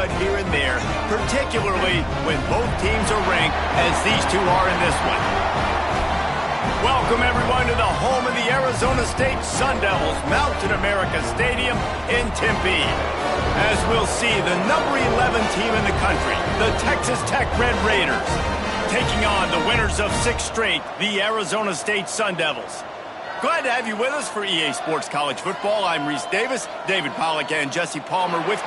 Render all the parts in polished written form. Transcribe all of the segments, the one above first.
but here and there, particularly when both teams are ranked, as these two are in this one. Welcome, everyone, to the home of the Arizona State Sun Devils, Mountain America Stadium in Tempe. As we'll see, the number 11 team in the country, the Texas Tech Red Raiders, taking on the winners of 6 straight, the Arizona State Sun Devils. Glad to have you with us for EA Sports College Football. I'm Reese Davis, David Pollack, and Jesse Palmer with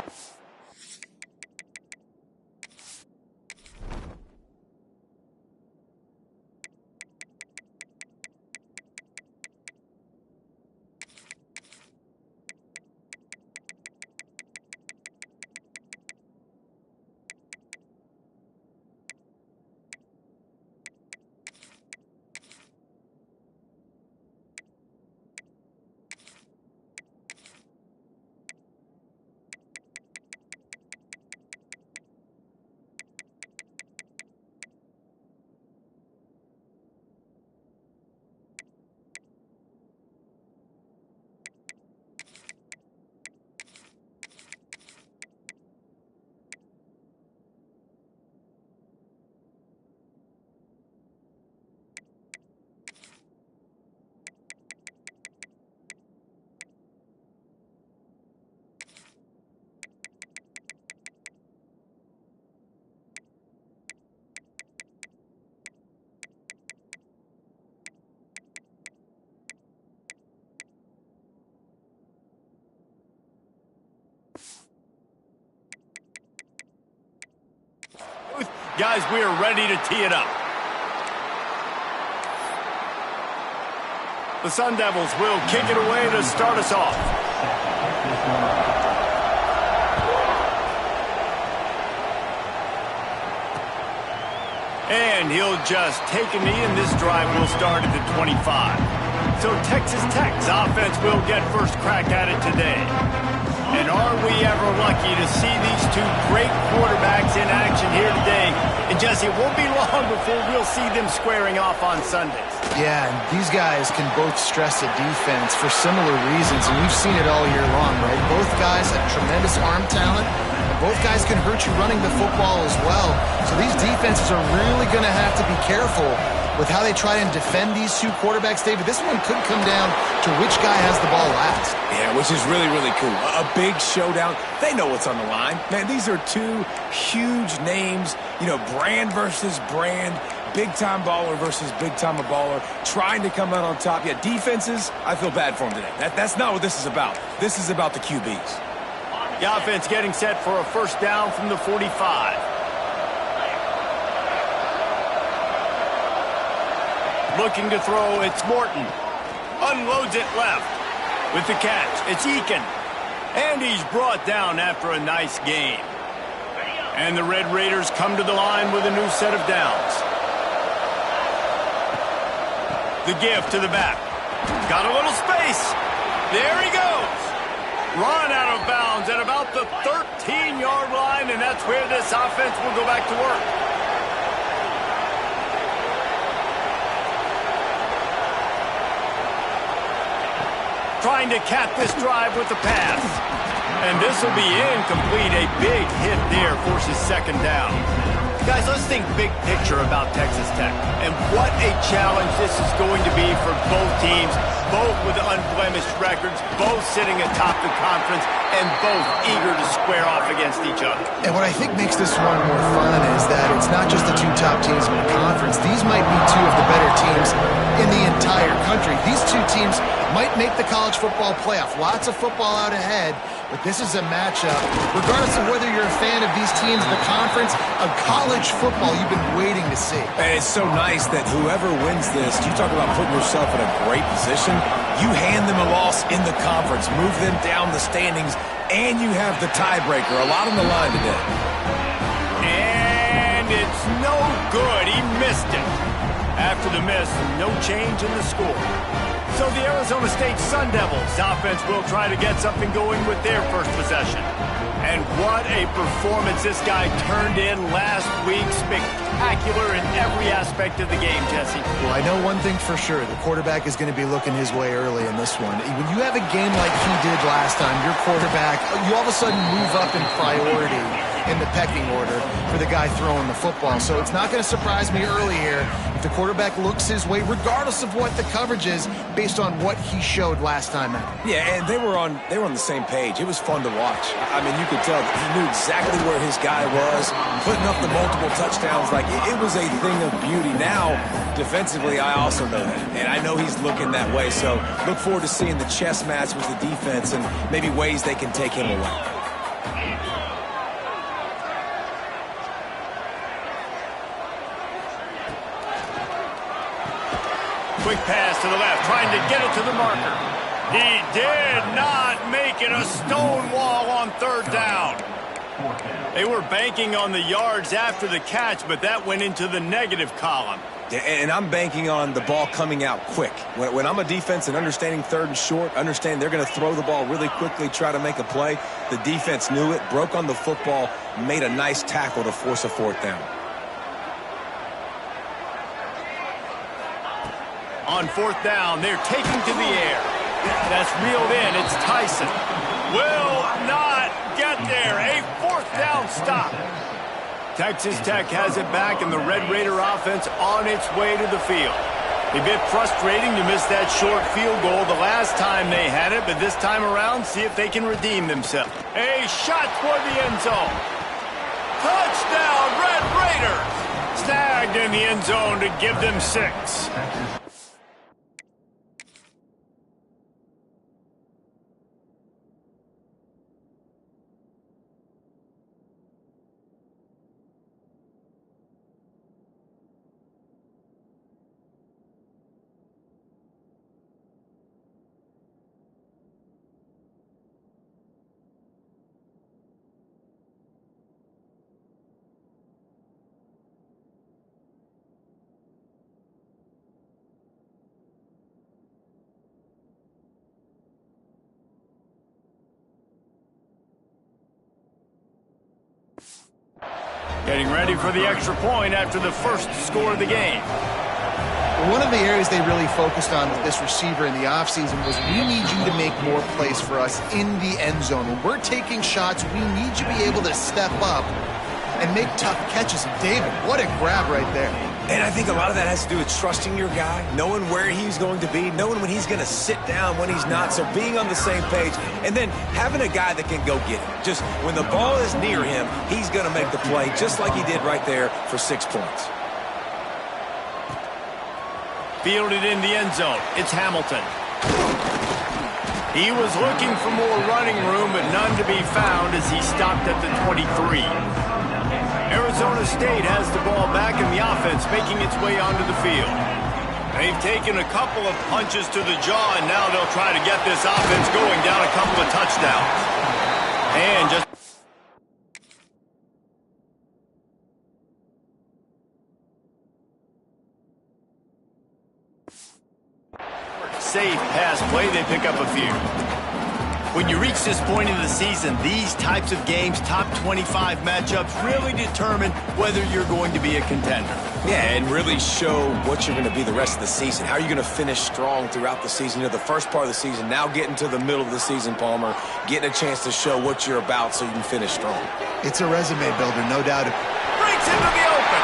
guys, we are ready to tee it up. The Sun Devils will kick it away to start us off. And he'll just take a knee, and this drive will start at the 25. So Texas Tech's offense will get first crack at it today. And are we ever lucky to see these two great quarterbacks in action here today? And Jesse, it won't be long before we'll see them squaring off on Sundays. Yeah, and these guys can both stress a defense for similar reasons, and we've seen it all year long, right? Both guys have tremendous arm talent, and both guys can hurt you running the football as well. So these defenses are really going to have to be careful with how they try and defend these two quarterbacks. David, this one could come down to which guy has the ball last. Yeah, which is really, really cool. A big showdown. They know what's on the line. Man, these are two huge names, you know, brand versus brand, big-time baller versus big-time baller, trying to come out on top. Yeah, defenses, I feel bad for them today. That's not what this is about. This is about the QBs. The offense getting set for a first down from the 45. Looking to throw, it's Morton. Unloads it left. With the catch, it's Eakin. And he's brought down after a nice gain. And the Red Raiders come to the line with a new set of downs. The give to the back. Got a little space. There he goes. Run out of bounds at about the 13-yard line, and that's where this offense will go back to work. Trying to cap this drive with the pass. And this will be incomplete. A big hit there forces second down. Guys, let's think big picture about Texas Tech. And what a challenge this is going to be for both teams, both with unblemished records, both sitting atop the conference, and both eager to square off against each other. And what I think makes this one more fun is that it's not just the two top teams in the conference. These might be two of the better teams in the entire country. These two teams might make the college football playoff. Lots of football out ahead, but this is a matchup. Regardless of whether you're a fan of these teams in the conference, of college football you've been waiting to see. And it's so nice that whoever wins this, you talk about putting yourself in a great position, you hand them a loss in the conference, move them down the standings, and you have the tiebreaker. A lot on the line today. And it's no good. He missed it. After the miss, no change in the score. So the Arizona State Sun Devils offense will try to get something going with their first possession. And what a performance this guy turned in last week. Spectacular in every aspect of the game, Jesse. Well, I know one thing for sure. The quarterback is going to be looking his way early in this one. When you have a game like he did last time, your quarterback, you all of a sudden move up in priority. in the pecking order for the guy throwing the football. So it's not going to surprise me early here if the quarterback looks his way, regardless of what the coverage is, based on what he showed last time out. Yeah, and they were on the same page. It was fun to watch. I mean, you could tell he knew exactly where his guy was, putting up the multiple touchdowns. Like, it was a thing of beauty. Now, defensively, I also know that, and I know he's looking that way. So look forward to seeing the chess match with the defense and maybe ways they can take him away. Quick pass to the left, trying to get it to the marker. He did not make it. A stone wall on third down. They were banking on the yards after the catch, but that went into the negative column. And I'm banking on the ball coming out quick. When I'm a defense and understanding third and short, understand they're going to throw the ball really quickly, try to make a play. The defense knew it, broke on the football, made a nice tackle to force a fourth down. On fourth down, they're taking to the air. That's reeled in. It's Tyson. Will not get there. A fourth down stop. Texas Tech has it back, and the Red Raider offense on its way to the field. A bit frustrating to miss that short field goal the last time they had it, but this time around, see if they can redeem themselves. A shot toward the end zone. Touchdown, Red Raiders! Snagged in the end zone to give them 6. Getting ready for the extra point after the first score of the game. One of the areas they really focused on with this receiver in the offseason was, we need you to make more plays for us in the end zone. When we're taking shots, we need you to be able to step up and make tough catches. And David, what a grab right there. And I think a lot of that has to do with trusting your guy, knowing where he's going to be, knowing when he's going to sit down, when he's not. So being on the same page, and then having a guy that can go get it. Just when the ball is near him, he's going to make the play, just like he did right there for 6 points. Fielded in the end zone. It's Hamilton. He was looking for more running room, but none to be found as he stopped at the 23. Arizona State has the ball back in the offense, making its way onto the field. They've taken a couple of punches to the jaw, and now they'll try to get this offense going down a couple of touchdowns. And just safe pass play, they pick up a few. When you reach this point in the season, these types of games, top 25 matchups, really determine whether you're going to be a contender. Yeah, and really show what you're going to be the rest of the season. How are you going to finish strong throughout the season? You know, the first part of the season, now getting to the middle of the season, Palmer, getting a chance to show what you're about so you can finish strong. It's a resume builder, no doubt. Breaks into the open.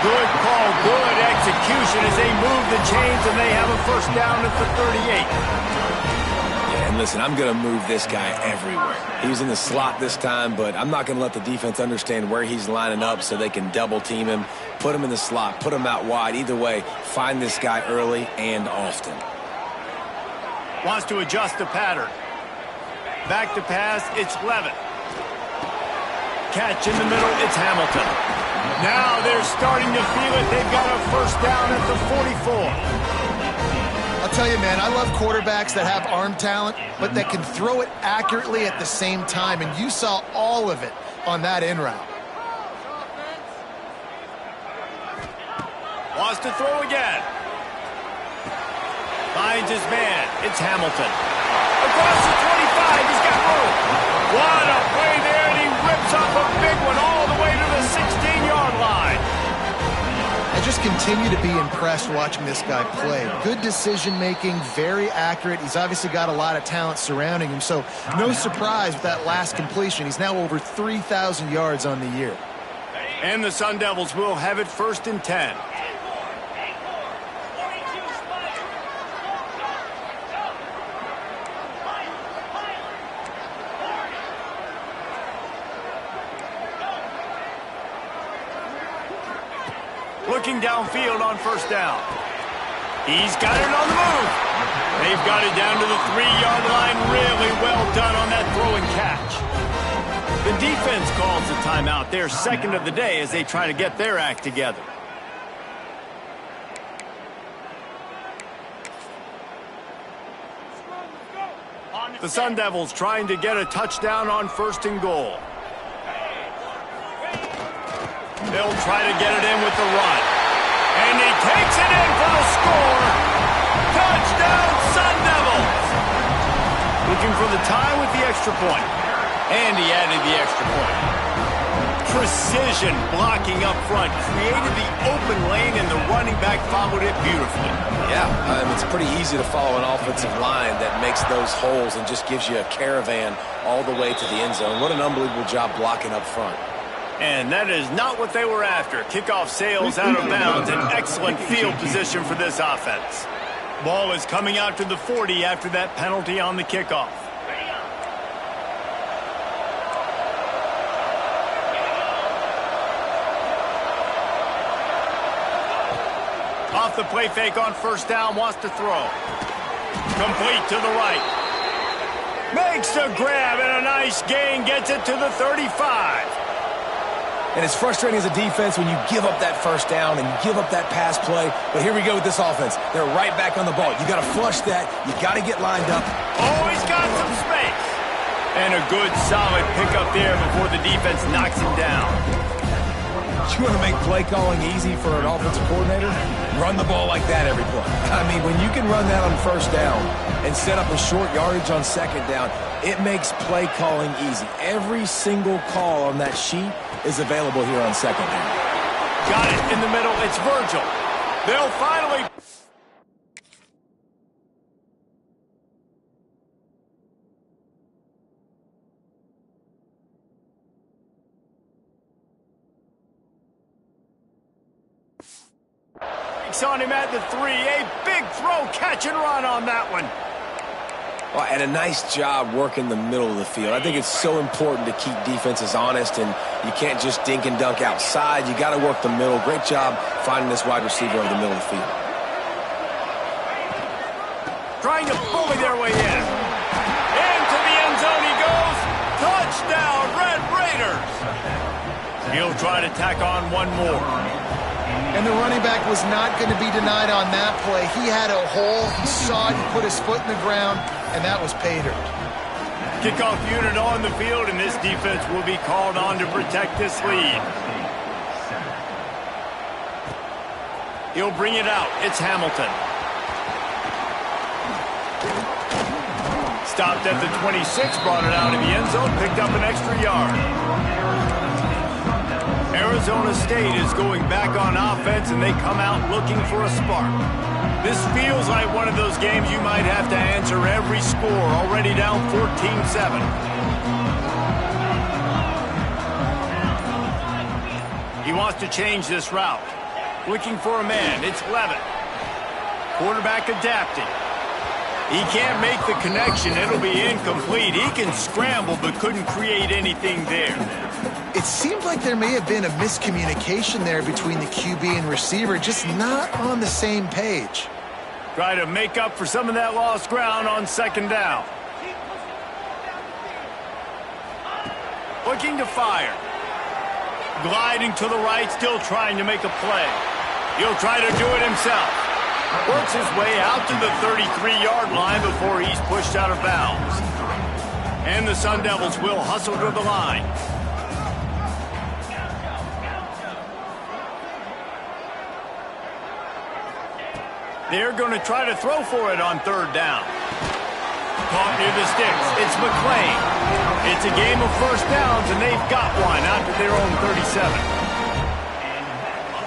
Good call, good execution as they move the chains, and they have a first down at the 38. And listen, I'm going to move this guy everywhere. He's in the slot this time, but I'm not going to let the defense understand where he's lining up so they can double team him, put him in the slot, put him out wide. Either way, find this guy early and often. Wants to adjust the pattern. Back to pass, it's Levitt. Catch in the middle, it's Hamilton. Now they're starting to feel it. They've got a first down at the 44. I'll tell you, man, I love quarterbacks that have arm talent, but that can throw it accurately at the same time, and you saw all of it on that in route. Wants to throw again. Finds his man. It's Hamilton. Across the 25, he's got room. What a play there, and he rips up a big one all the way to the 16-yard line. I just continue to be impressed watching this guy play. Good decision-making, very accurate. He's obviously got a lot of talent surrounding him, so no surprise with that last completion. He's now over 3,000 yards on the year. And the Sun Devils will have it 1st and 10. Looking downfield on 1st down. He's got it on the move. They've got it down to the 3-yard line. Really well done on that throw and catch. The defense calls the timeout. Their 2nd of the day as they try to get their act together. The Sun Devils trying to get a touchdown on 1st and goal. They'll try to get it in with the run. And he takes it in for the score. Touchdown, Sun Devils. Looking for the tie with the extra point. And he added the extra point. Precision blocking up front. Created the open lane, and the running back followed it beautifully. Yeah, it's pretty easy to follow an offensive line that makes those holes and just gives you a caravan all the way to the end zone. What an unbelievable job blocking up front. And that is not what they were after. Kickoff sails out of bounds. An excellent field position for this offense. Ball is coming out to the 40 after that penalty on the kickoff. Off the play fake on 1st down, wants to throw. Complete to the right. Makes the grab and a nice gain, gets it to the 35. And it's frustrating as a defense when you give up that 1st down and you give up that pass play. But here we go with this offense. They're right back on the ball. You got to flush that. You got to get lined up. Oh, he's got some space. And a good, solid pickup there before the defense knocks him down. You want to make play calling easy for an offensive coordinator? Run the ball like that every play. I mean, when you can run that on 1st down and set up a short yardage on 2nd down, it makes play calling easy. Every single call on that sheet is available here on 2nd down. Got it in the middle. It's Virgil. They'll finally... on him at the 3. A big throw, catch and run on that one. Well, and a nice job working the middle of the field. I think it's so important to keep defenses honest, and you can't just dink and dunk outside. You got to work the middle. Great job finding this wide receiver over the middle of the field. Trying to bully their way in. Into the end zone he goes. Touchdown, Red Raiders. He'll try to tack on one more. And the running back was not going to be denied on that play. He had a hole. He saw it. He put his foot in the ground, and that was pay dirt. Kickoff unit on the field, and this defense will be called on to protect this lead. He'll bring it out. It's Hamilton. Stopped at the 26, brought it out of the end zone, picked up an extra yard. Arizona State is going back on offense, and they come out looking for a spark. This feels like one of those games you might have to answer every score, already down 14-7. He wants to change this route. Looking for a man. It's Levitt. Quarterback adapting. He can't make the connection. It'll be incomplete. He can scramble, but couldn't create anything there. It seemed like there may have been a miscommunication there between the QB and receiver, just not on the same page. Try to make up for some of that lost ground on 2nd down. Looking to fire. Gliding to the right, still trying to make a play. He'll try to do it himself. Works his way out to the 33-yard line before he's pushed out of bounds. And the Sun Devils will hustle to the line. They're going to try to throw for it on 3rd down. Caught near the sticks. It's McClain. It's a game of 1st downs, and they've got one out to their own 37.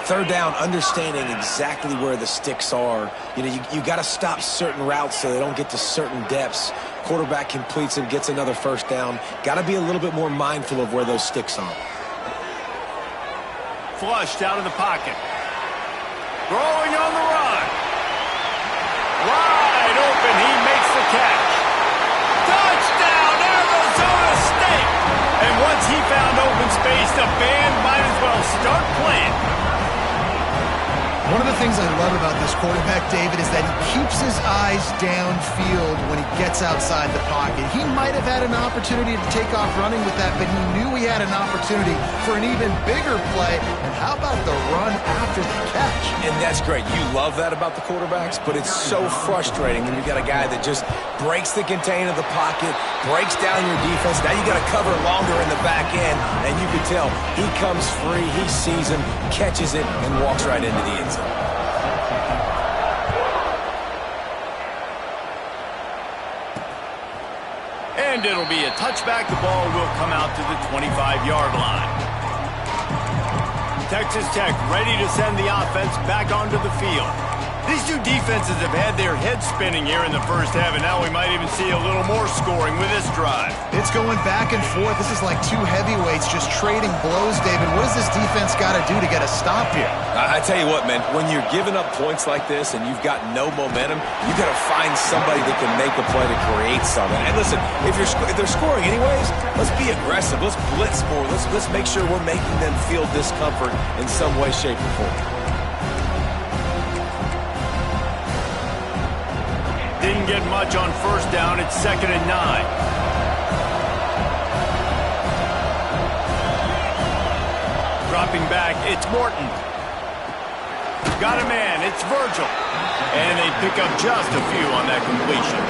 Third down, understanding exactly where the sticks are. You know, you got to stop certain routes so they don't get to certain depths. Quarterback completes and gets another first down. Got to be a little bit more mindful of where those sticks are. Flushed out of the pocket. Throwing on the run. Wide open, he makes the catch. Touchdown, Arizona State! And once he found open space, the band might as well start playing. One of the things I love about this quarterback, David, is that he keeps his eyes downfield when he gets outside the pocket. He might have had an opportunity to take off running with that, but he knew he had an opportunity for an even bigger play. And how about the run after the catch? And that's great. You love that about the quarterbacks, but it's so frustrating when you got a guy that just breaks the contain of the pocket, breaks down your defense. Now you got to cover longer in the back end, and you can tell he comes free, he sees him, catches it, and walks right into the end zone. And it'll be a touchback. The ball will come out to the 25-yard line. Texas Tech ready to send the offense back onto the field. These two defenses have had their heads spinning here in the first half, and now we might even see a little more scoring with this drive. It's going back and forth. This is like two heavyweights just trading blows, David. What does this defense got to do to get a stop here? I tell you what, man, when you're giving up points like this and you've got no momentum, you got to find somebody that can make a play to create something. And listen, if they're scoring anyways, let's be aggressive. Let's blitz more. Let's make sure we're making them feel discomfort in some way, shape, or form. Didn't get much on first down. It's 2nd and 9. Dropping back, it's Morton. Got a man, it's Virgil. And they pick up just a few on that completion.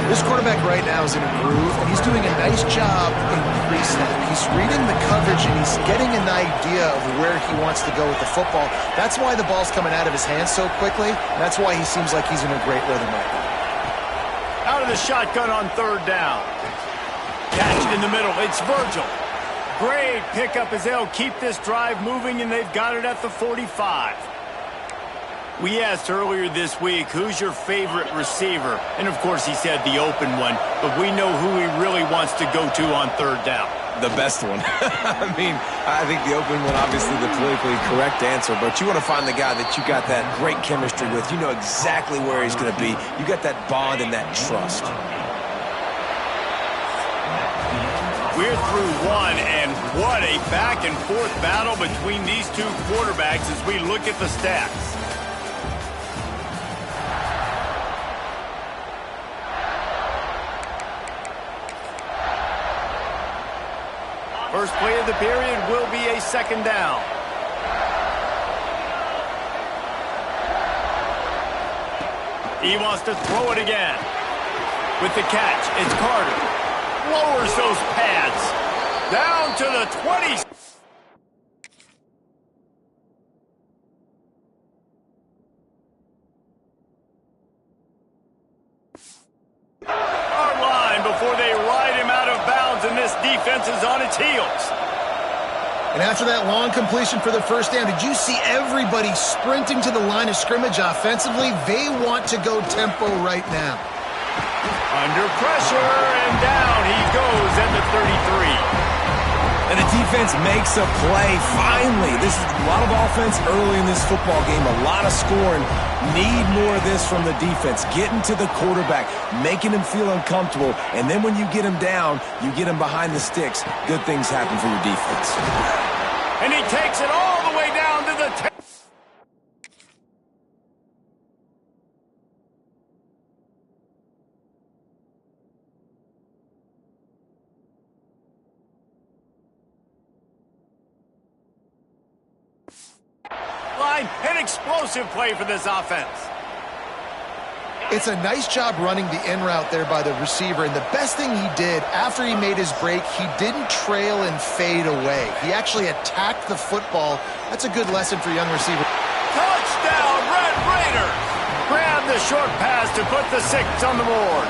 This quarterback right now is in a groove, and he's doing a nice job in pre-snap. He's reading the coverage, and he's getting an idea of where he wants to go with the football. That's why the ball's coming out of his hands so quickly, and that's why he seems like he's in a great rhythm right now. Out of the shotgun on 3rd down. Catch in the middle, it's Virgil. Great pickup as they'll keep this drive moving, and they've got it at the 45. We asked earlier this week, who's your favorite receiver? And, of course, he said the open one, but we know who he really wants to go to on 3rd down. The best one. I mean, I think the open one, obviously the politically correct answer, but you want to find the guy that you got that great chemistry with. You know exactly where he's going to be. You got that bond and that trust. We're through one, and what a back-and-forth battle between these two quarterbacks as we look at the stats. First play of the period will be a 2nd down. He wants to throw it again. With the catch, it's Carter. Lowers those pads. Down to the 20. Before they ride him out of bounds, and this defense is on its heels. And after that long completion for the first down, did you see everybody sprinting to the line of scrimmage offensively? They want to go tempo right now. Under pressure, and down he goes at the 33. And the defense makes a play, finally. This is a lot of offense early in this football game, a lot of scoring. Need more of this from the defense. Getting to the quarterback, making him feel uncomfortable, and then when you get him down, you get him behind the sticks. Good things happen for your defense. And he takes it all the way down to the 10. An explosive play for this offense. It's a nice job running the in route there by the receiver, and the best thing he did after he made his break, he didn't trail and fade away. He actually attacked the football. That's a good lesson for young receivers. Touchdown, Red Raiders! Grab the short pass to put the 6 on the board.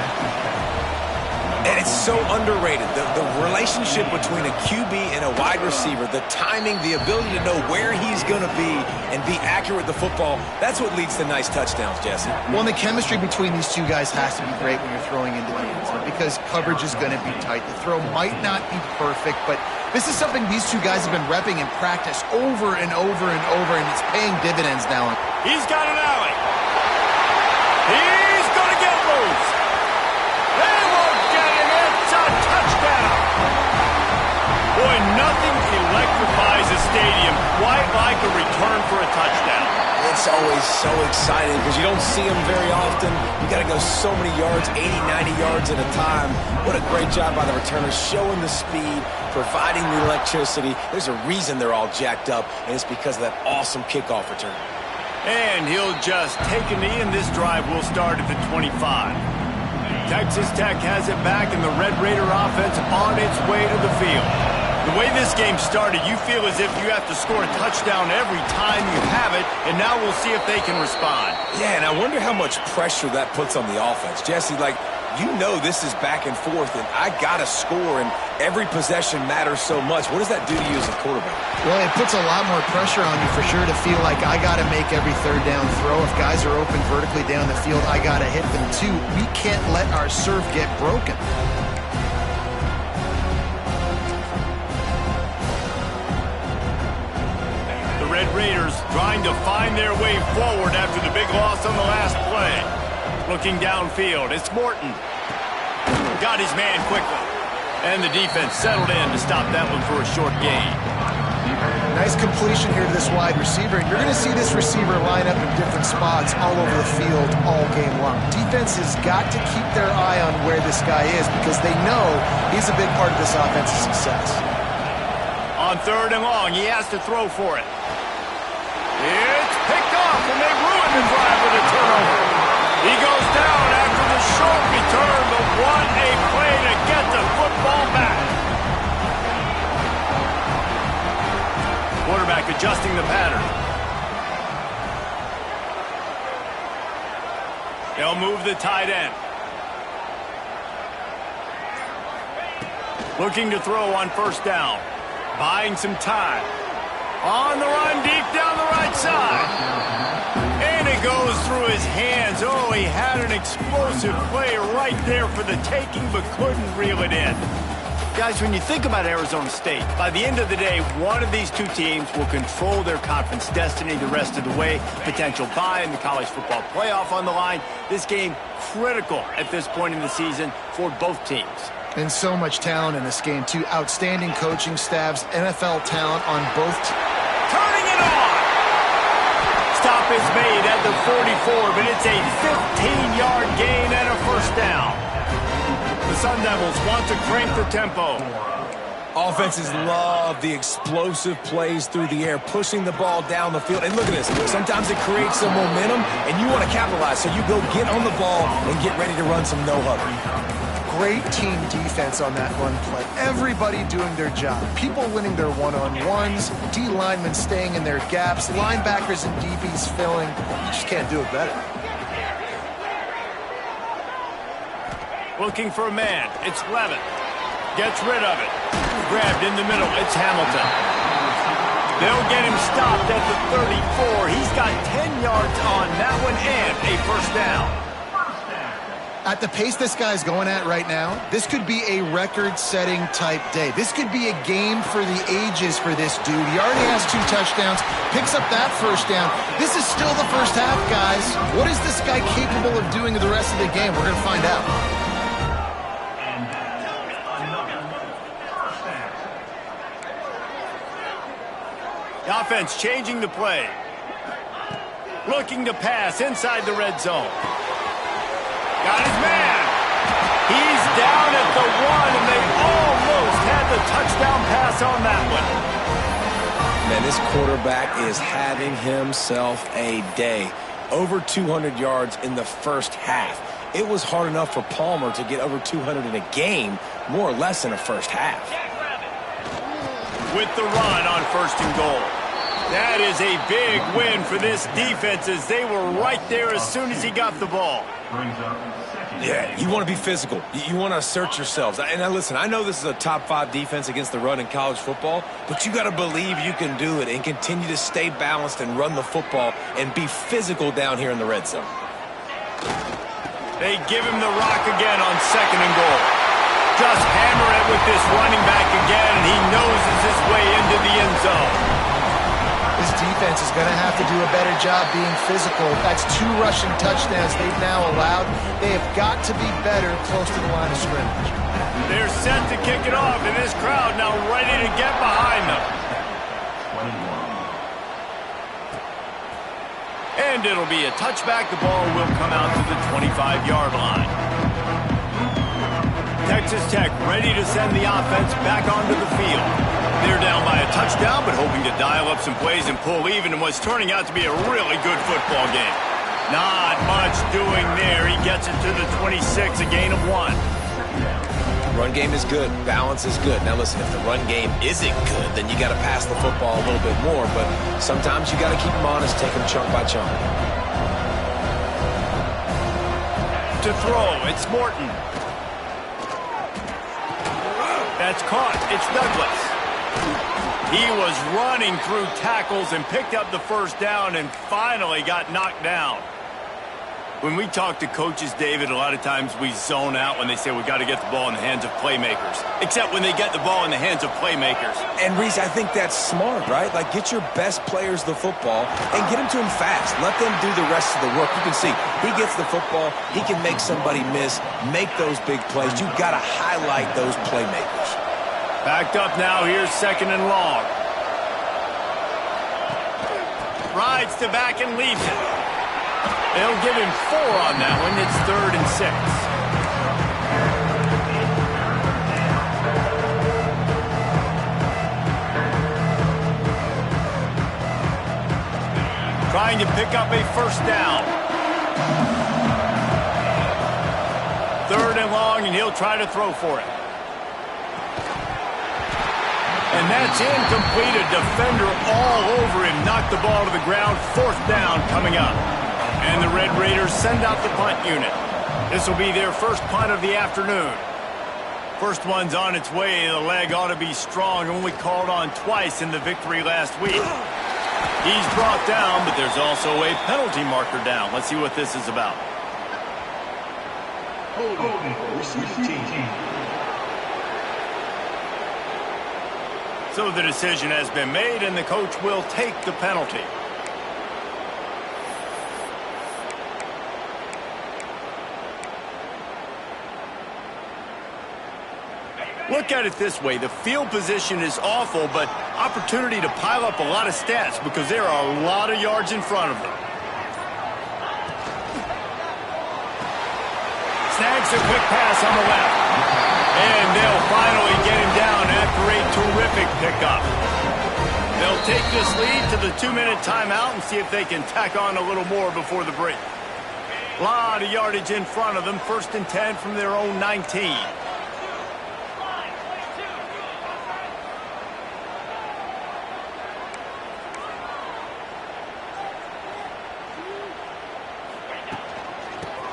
And it's so underrated. The relationship between a QB and a wide receiver, the timing, the ability to know where he's going to be and be accurate with the football, that's what leads to nice touchdowns, Jesse. Well, and the chemistry between these two guys has to be great when you're throwing into the end zone because coverage is going to be tight. The throw might not be perfect, but this is something these two guys have been repping in practice over and over and over, and it's paying dividends now. He's got an alley. He's going to get loose. They won't get him. It's a touchdown. Boy, nothing electrifies a stadium quite like a return for a touchdown. It's always so exciting because you don't see them very often. You got to go so many yards, 80, 90 yards at a time. What a great job by the returners, showing the speed, providing the electricity. There's a reason they're all jacked up, and it's because of that awesome kickoff return. And he'll just take a knee, and this drive will start at the 25. Texas Tech has it back, and the Red Raider offense on its way to the field. The way this game started, you feel as if you have to score a touchdown every time you have it, and now we'll see if they can respond. Yeah, and I wonder how much pressure that puts on the offense. Jesse, you know this is back and forth, and I got to score, and every possession matters so much. What does that do to you as a quarterback? Well, it puts a lot more pressure on you for sure to feel like I got to make every third down throw. If guys are open vertically down the field, I got to hit them too. We can't let our serve get broken. Red Raiders trying to find their way forward after the big loss on the last play. Looking downfield, it's Morton. Got his man quickly. And the defense settled in to stop that one for a short gain. Nice completion here to this wide receiver. You're going to see this receiver line up in different spots all over the field all game long. Defense has got to keep their eye on where this guy is because they know he's a big part of this offense's success. On 3rd and long, he has to throw for it. It's picked off, and they ruin the drive with a turnover. He goes down after the short return, but what a play to get the football back. Quarterback adjusting the pattern. They'll move the tight end. Looking to throw on 1st down. Buying some time. On the run, deep down the right side. And it goes through his hands. Oh, he had an explosive play right there for the taking, but couldn't reel it in. Guys, when you think about Arizona State, by the end of the day, one of these two teams will control their conference destiny the rest of the way. Potential bye in the college football playoff on the line. This game critical at this point in the season for both teams. And so much talent in this game, too. Outstanding coaching staffs, NFL talent on both. Turning it on! Stop is made at the 44, but it's a 15-yard gain and a 1st down. The Sun Devils want to crank the tempo. Offenses love the explosive plays through the air, pushing the ball down the field. And look at this. Sometimes it creates some momentum, and you want to capitalize. So you go get on the ball and get ready to run some no-huddle. Great team defense on that run play. Everybody doing their job. People winning their one-on-ones, D linemen staying in their gaps, linebackers and DBs filling. You just can't do it better. Looking for a man. It's Levin. Gets rid of it. Grabbed in the middle. It's Hamilton. They'll get him stopped at the 34. He's got 10 yards on that one and a 1st down. At the pace this guy's going at right now, this could be a record-setting type day. This could be a game for the ages for this dude. He already has 2 touchdowns, picks up that 1st down. This is still the 1st half, guys. What is this guy capable of doing in the rest of the game? We're going to find out. The offense changing the play. Looking to pass inside the red zone. Got his man. He's down at the 1, and they almost had the touchdown pass on that one. Man, this quarterback is having himself a day. Over 200 yards in the 1st half. It was hard enough for Palmer to get over 200 in a game, more or less in a 1st half. With the run on 1st and goal. That is a big win for this defense as they were right there as soon as he got the ball. Yeah, you want to be physical. You want to assert yourselves. And now listen, I know this is a top 5 defense against the run in college football, but you got to believe you can do it and continue to stay balanced and run the football and be physical down here in the red zone. They give him the rock again on 2nd and goal. Just hammer it with this running back again, and he noses his way into the end zone. This defense is going to have to do a better job being physical. That's 2 rushing touchdowns they've now allowed. They have got to be better close to the line of scrimmage. They're set to kick it off, and this crowd now ready to get behind them. And it'll be a touchback. The ball will come out to the 25-yard line. Texas Tech ready to send the offense back onto the field. They're down by a touchdown, but hoping to dial up some plays and pull even in what's turning out to be a really good football game. Not much doing there. He gets it to the 26, a gain of 1. Run game is good. Balance is good. Now listen, if the run game isn't good, then you got to pass the football a little bit more, but sometimes you got to keep them honest, take them chunk by chunk. To throw, it's Morton. That's caught. It's Douglas. He was running through tackles and picked up the first down and finally got knocked down. When we talk to coaches, David, a lot of times we zone out when they say we got to get the ball in the hands of playmakers. Except when they get the ball in the hands of playmakers. And, Reese, I think that's smart, right? Like, get your best players the football and get them to him fast. Let them do the rest of the work. You can see, he gets the football, he can make somebody miss, make those big plays. You've got to highlight those playmakers. Backed up now, here's 2nd and long. Rides to back and leaves it. They'll give him 4 on that one. It's 3rd and 6. Trying to pick up a first down. 3rd and long, and he'll try to throw for it. And that's incomplete. A defender all over him. Knocked the ball to the ground. 4th down coming up. And the Red Raiders send out the punt unit. This will be their first punt of the afternoon. First one's on its way. The leg ought to be strong. Only called on twice in the victory last week. He's brought down, but there's also a penalty marker down. Let's see what this is about. Holding for receiving team. So the decision has been made, and the coach will take the penalty. Look at it this way. The field position is awful, but opportunity to pile up a lot of stats because there are a lot of yards in front of them. Snags a quick pass on the left. And they'll finally get him down after a terrific pickup. They'll take this lead to the 2-minute timeout and see if they can tack on a little more before the break. A lot of yardage in front of them. 1st and 10 from their own 19.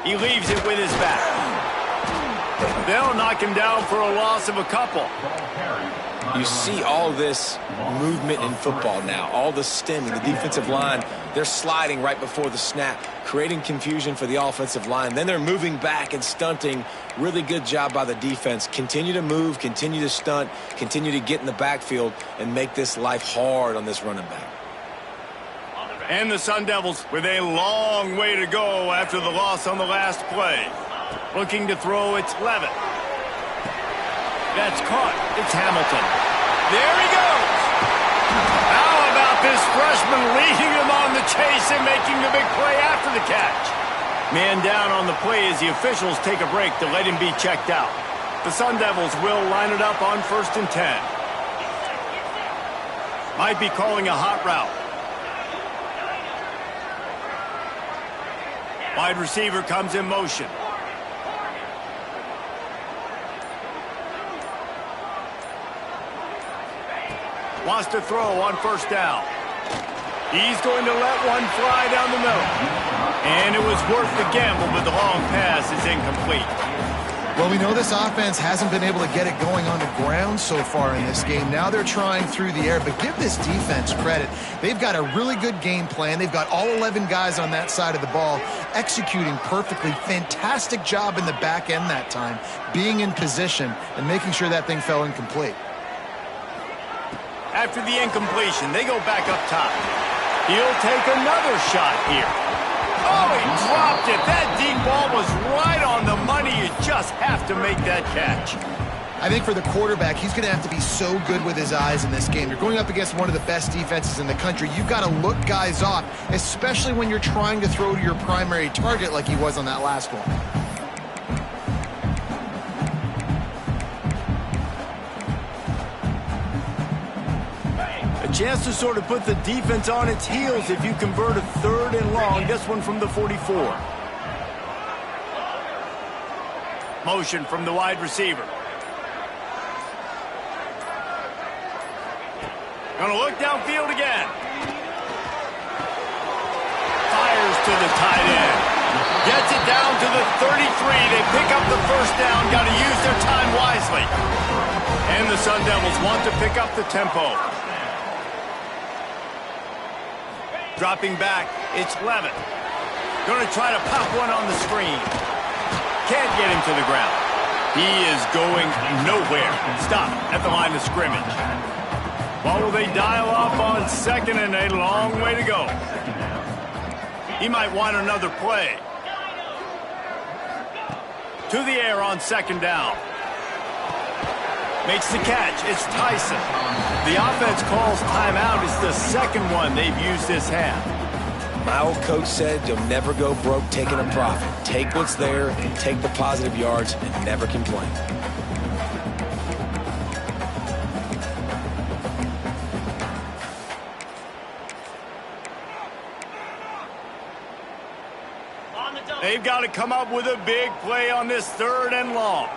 He leaves it with his back. They'll knock him down for a loss of a couple. You see all this movement in football now, all the stemming, the defensive line, they're sliding right before the snap, creating confusion for the offensive line. Then they're moving back and stunting. Really good job by the defense. Continue to move, continue to stunt, continue to get in the backfield and make this life hard on this running back. And the Sun Devils with a long way to go after the loss on the last play. Looking to throw, it's Levitt. That's caught. It's Hamilton. There he goes. How about this freshman leading him on the chase and making the big play after the catch? Man down on the play as the officials take a break to let him be checked out. The Sun Devils will line it up on 1st and 10. Might be calling a hot route. Wide receiver comes in motion. Wants to throw on 1st down. He's going to let one fly down the middle. And it was worth the gamble, but the long pass is incomplete. Well, we know this offense hasn't been able to get it going on the ground so far in this game. Now they're trying through the air, but give this defense credit. They've got a really good game plan. They've got all 11 guys on that side of the ball executing perfectly. Fantastic job in the back end that time, being in position and making sure that thing fell incomplete. After the incompletion, they go back up top. He'll take another shot here. Oh, he dropped it. That deep ball was right on the money. You just have to make that catch. I think for the quarterback, he's going to have to be so good with his eyes in this game. You're going up against one of the best defenses in the country. You've got to look guys off, especially when you're trying to throw to your primary target like he was on that last one. Chance to sort of put the defense on its heels if you convert a 3rd and long. This one from the 44. Motion from the wide receiver. Gonna look downfield again. Fires to the tight end. Gets it down to the 33. They pick up the first down. Got to use their time wisely. And the Sun Devils want to pick up the tempo. Dropping back, it's Levitt. Going to try to pop one on the screen. Can't get him to the ground. He is going nowhere. Stop at the line of scrimmage. What will they dial up on 2nd and a long way to go? He might want another play. To the air on 2nd down. Makes the catch. It's Tyson. The offense calls timeout. It's the 2nd one they've used this half. My old coach said you'll never go broke taking a profit. Take what's there, take the positive yards, and never complain. They've got to come up with a big play on this 3rd and long.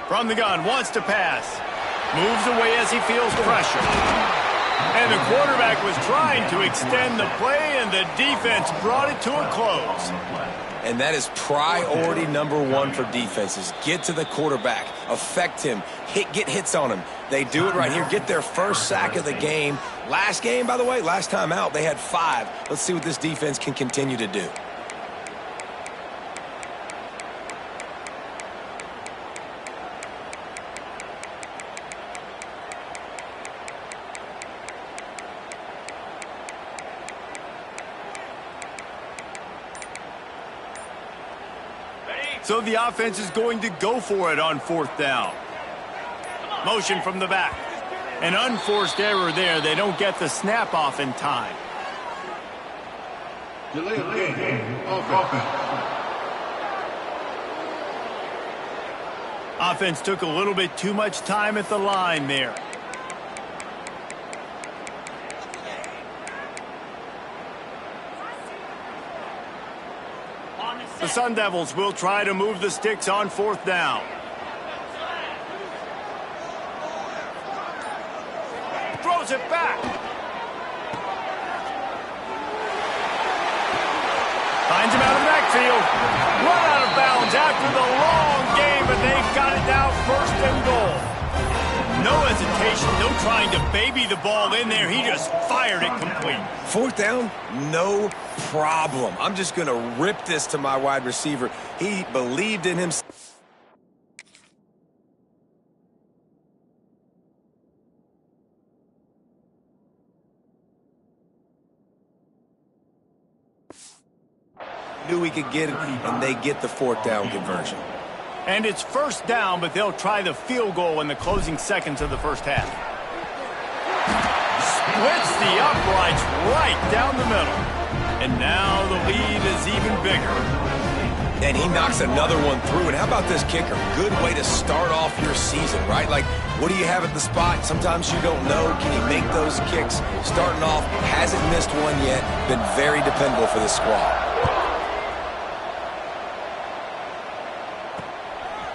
From the gun, wants to pass. Moves away as he feels pressure. And the quarterback was trying to extend the play, and the defense brought it to a close. And that is priority number 1 for defenses. Get to the quarterback. Affect him. Get hits on him. They do it right here. Get their first sack of the game. Last game, by the way, last time out, they had 5. Let's see what this defense can continue to do. So the offense is going to go for it on 4th down. Motion from the back. An unforced error there. They don't get the snap off in time. Delay of game. Offense. Offense took a little bit too much time at the line there. The Sun Devils will try to move the sticks on 4th down. Throws it back. Finds him out of the backfield. Run out of bounds after the long game, but they've got it now 1st and goal. No hesitation, no trying to baby the ball in there. He just fired it complete. 4th down, no problem. I'm just going to rip this to my wide receiver. He believed in himself. Knew he could get it, and they get the 4th down conversion. And it's 1st down, but they'll try the field goal in the closing seconds of the first half. Splits the uprights right down the middle. And now the lead is even bigger. And he knocks another one through. And how about this kicker? Good way to start off your season, right? Like, what do you have at the spot? Sometimes you don't know. Can he make those kicks? Starting off, hasn't missed one yet. Been very dependable for this squad.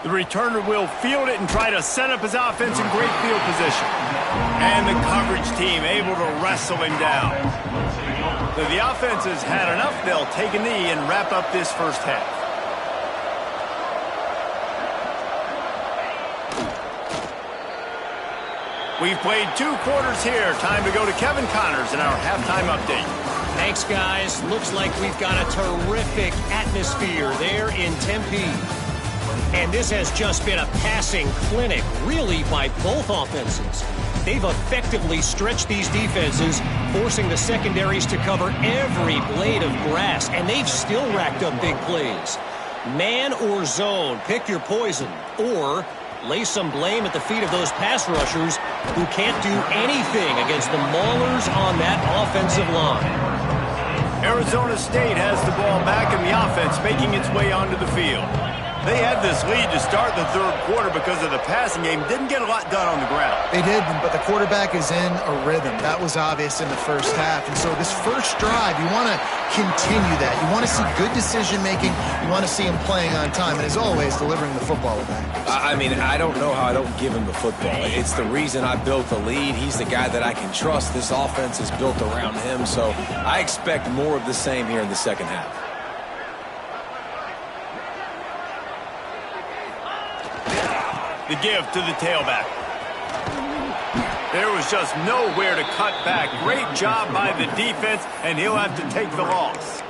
The returner will field it and try to set up his offense in great field position. And the coverage team able to wrestle him down. So the offense has had enough. They'll take a knee and wrap up this first half. We've played 2 quarters here. Time to go to Kevin Connors in our halftime update. Thanks, guys. Looks like we've got a terrific atmosphere there in Tempe. And this has just been a passing clinic, really, by both offenses. They've effectively stretched these defenses, forcing the secondaries to cover every blade of grass, and they've still racked up big plays. Man or zone, pick your poison, or lay some blame at the feet of those pass rushers who can't do anything against the maulers on that offensive line. Arizona State has the ball back in the offense, making its way onto the field. They had this lead to start the 3rd quarter because of the passing game. Didn't get a lot done on the ground. They did, but the quarterback is in a rhythm. That was obvious in the first half. And so this first drive, you want to continue that. You want to see good decision-making. You want to see him playing on time. And as always, delivering the football with accuracy. I mean, I don't know how I don't give him the football. It's the reason I built the lead. He's the guy that I can trust. This offense is built around him. So I expect more of the same here in the second half. The give to the tailback. There was just nowhere to cut back. Great job by the defense, and he'll have to take the loss.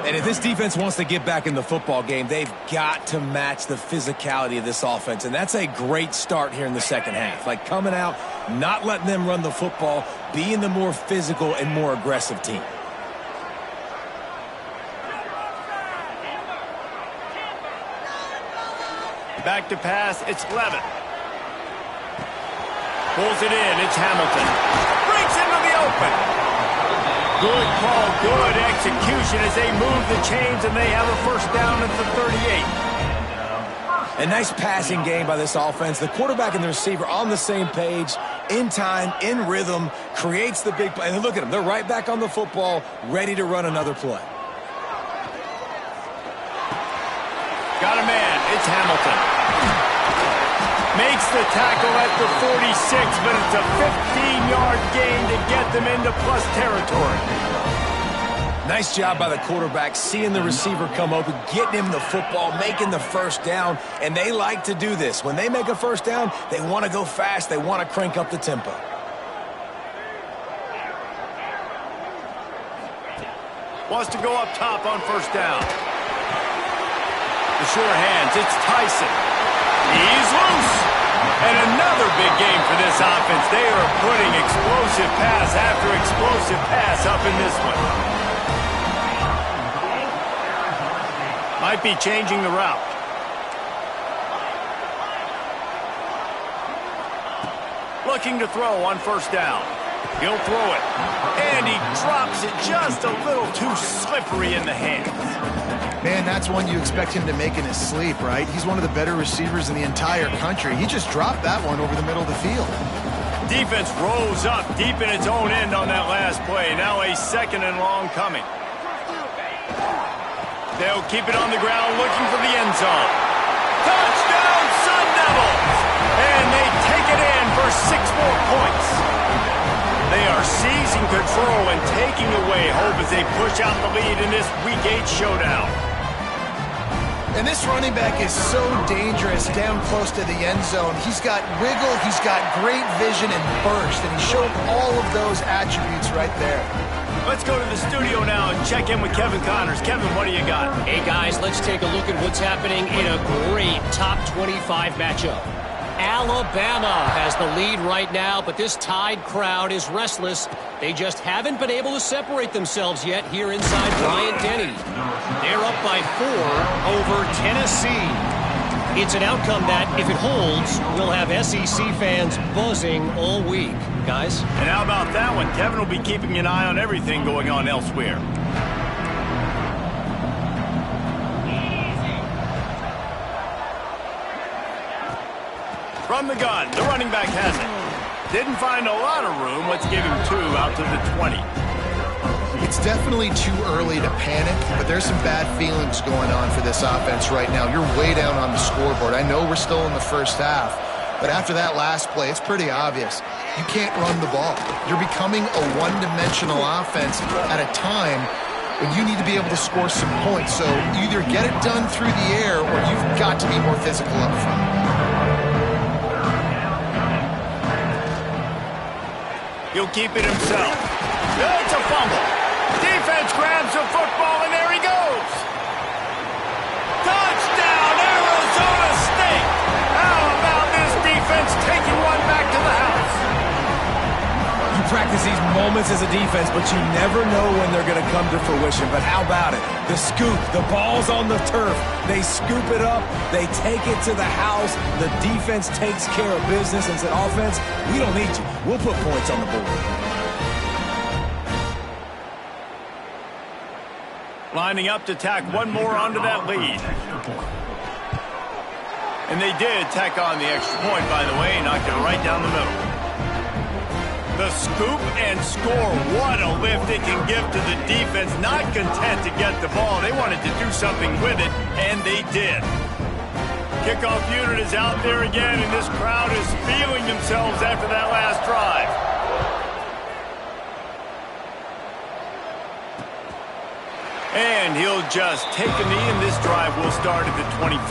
And if this defense wants to get back in the football game, they've got to match the physicality of this offense. And that's a great start here in the second half. Like coming out, not letting them run the football, being the more physical and more aggressive team. Back to pass, it's Levin. Pulls it in, it's Hamilton. Breaks into the open. Good call, good execution as they move the chains, and they have a first down at the 38. A nice passing game by this offense. The quarterback and the receiver on the same page, in time, in rhythm, creates the big play. And look at them, they're right back on the football, ready to run another play. Got a man, it's Hamilton. Makes the tackle at the 46, but it's a 15-yard gain to get them into plus territory. Nice job by the quarterback, seeing the receiver come open, getting him the football, making the first down, and they like to do this. When they make a first down, they want to go fast, they want to crank up the tempo. Wants to go up top on first down. The sure hands, it's Tyson. He's loose. And another big game for this offense. They are putting explosive pass after explosive pass up in this one. Might be changing the route. Looking to throw on first down. He'll throw it. And he drops it just a little too slippery in the hands. Man, that's one you expect him to make in his sleep, right? He's one of the better receivers in the entire country. He just dropped that one over the middle of the field. Defense rose up deep in its own end on that last play. Now a 2nd and long coming. They'll keep it on the ground looking for the end zone. Touchdown, Sun Devils! And they take it in for 6 more points. They are seizing control and taking away hope as they push out the lead in this Week 8 showdown. And this running back is so dangerous down close to the end zone. He's got wiggle, he's got great vision and burst, and he showed all of those attributes right there. Let's go to the studio now and check in with Kevin Connors. Kevin, what do you got? Hey, guys, let's take a look at what's happening in a great top 25 matchup. Alabama has the lead right now, but this Tide crowd is restless. They just haven't been able to separate themselves yet here inside Bryant-Denny. They're up by 4 over Tennessee. It's an outcome that, if it holds, will have SEC fans buzzing all week. Guys? And how about that one? Kevin will be keeping an eye on everything going on elsewhere. From the gun, the running back has it. Didn't find a lot of room. Let's give him 2 out to the 20. It's definitely too early to panic, but there's some bad feelings going on for this offense right now. You're way down on the scoreboard. I know we're still in the first half, but after that last play, it's pretty obvious. You can't run the ball. You're becoming a one-dimensional offense at a time when you need to be able to score some points. So either get it done through the air or you've got to be more physical up front. He'll keep it himself. It's a fumble. Defense grabs the football, and there he goes. Touchdown, Arizona State. How about this defense taking one back to the house? You practice these moments as a defense, but you never know when they're going to come to fruition. But how about it? The scoop, the ball's on the turf. They scoop it up. They take it to the house. The defense takes care of business and said, offense, we don't need you. We'll put points on the board. Lining up to tack one more onto that lead. And they did tack on the extra point, by the way, knocked it right down the middle. The scoop and score. What a lift it can give to the defense. Not content to get the ball. They wanted to do something with it, and they did. Kickoff unit is out there again, and this crowd is feeling themselves after that last drive. And he'll just take a knee, and this drive will start at the 25.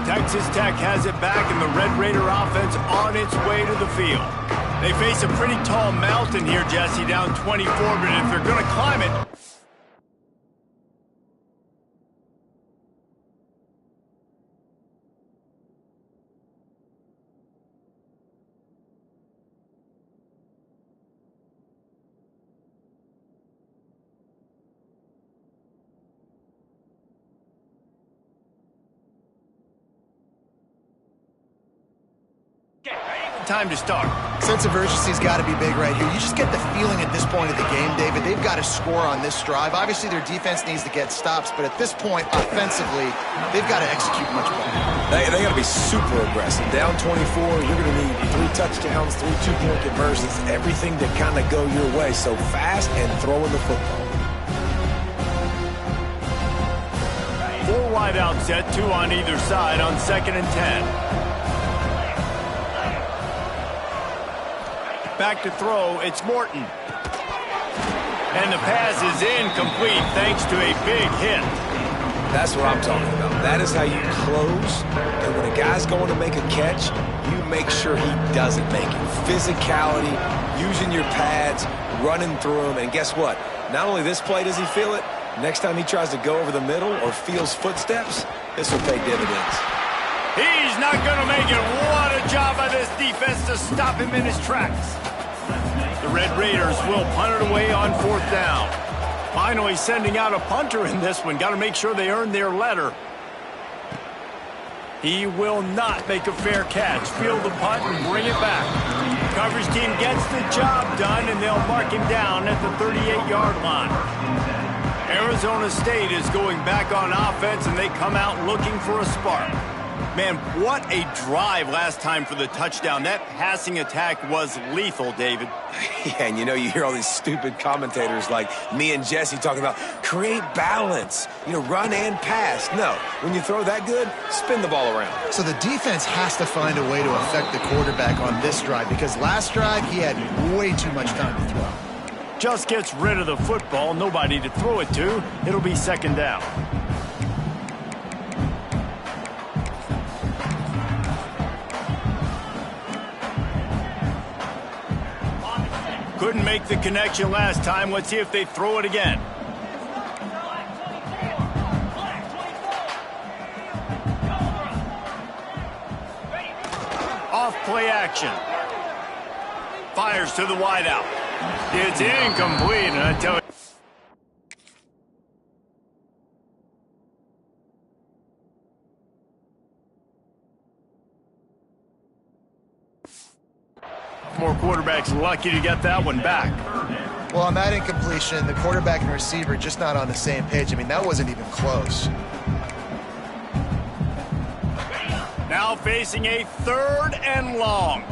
Texas Tech has it back, and the Red Raider offense on its way to the field. They face a pretty tall mountain here, Jesse, down 24, but if they're going to climb it... Time to start. Sense of urgency's got to be big right here. You just get the feeling at this point of the game, David, they've got to score on this drive. Obviously, their defense needs to get stops, but at this point, offensively, they've got to execute much better. They got to be super aggressive. Down 24, you're going to need 3 touchdowns, 3 two-point conversions, everything to kind of go your way. So fast and throwing the football. 4 wide out set, 2 on either side on 2nd and 10. Back to throw, it's Morton. And the pass is incomplete thanks to a big hit. That's what I'm talking about. That is how you close. And when a guy's going to make a catch, you make sure he doesn't make it. Physicality, using your pads, running through them. And guess what? Not only this play does he feel it, next time he tries to go over the middle or feels footsteps, this will pay dividends. He's not going to make it. What a job by this defense to stop him in his tracks. The Red Raiders will punt it away on 4th down. Finally sending out a punter in this one. Got to make sure they earn their letter. He will not make a fair catch. Field the punt and bring it back. Coverage team gets the job done, and they'll mark him down at the 38-yard line. Arizona State is going back on offense, and they come out looking for a spark. Man, what a drive last time for the touchdown. That passing attack was lethal, David. Yeah, and you hear all these stupid commentators like me and Jesse talking about create balance, run and pass. No, when you throw that good, spin the ball around. So the defense has to find a way to affect the quarterback on this drive because last drive he had way too much time to throw. Just gets rid of the football, nobody to throw it to. It'll be 2nd down. Couldn't make the connection last time. Let's see if they throw it again. Off play action. Fires to the wideout. It's incomplete, and I tell you. More quarterbacks lucky to get that one back. Well, on that incompletion, the quarterback and receiver just not on the same page. I mean, that wasn't even close. Now facing a 3rd and long.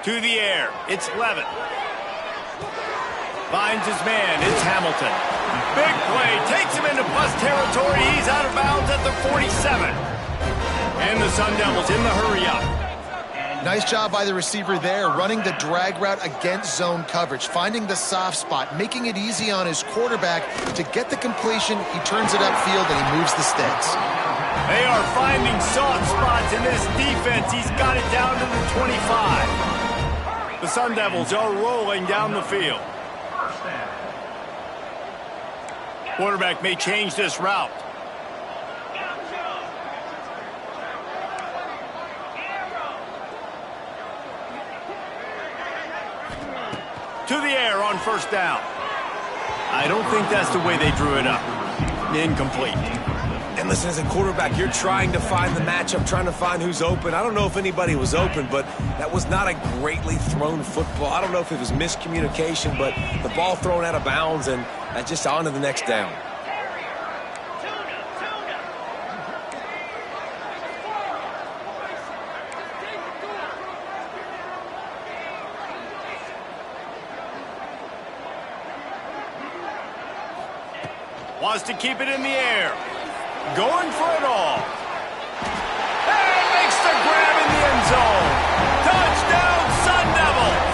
To the air, it's Levitt. Finds his man, it's Hamilton. Big play, takes him into plus territory. He's out of bounds at the 47. And the Sun Devils in the hurry-up. Nice job by the receiver there, running the drag route against zone coverage, finding the soft spot, making it easy on his quarterback to get the completion. He turns it upfield and he moves the sticks. They are finding soft spots in this defense. He's got it down to the 25. The Sun Devils are rolling down the field. Quarterback may change this route. To the air on first down. I don't think that's the way they drew it up. Incomplete. And listen, as a quarterback, you're trying to find the matchup, trying to find who's open. I don't know if anybody was open, but that was not a greatly thrown football. I don't know if it was miscommunication, but the ball thrown out of bounds, and just on to the next down. Wants to keep it in the air. Going for it all. And makes the grab in the end zone. Touchdown, Sun Devils!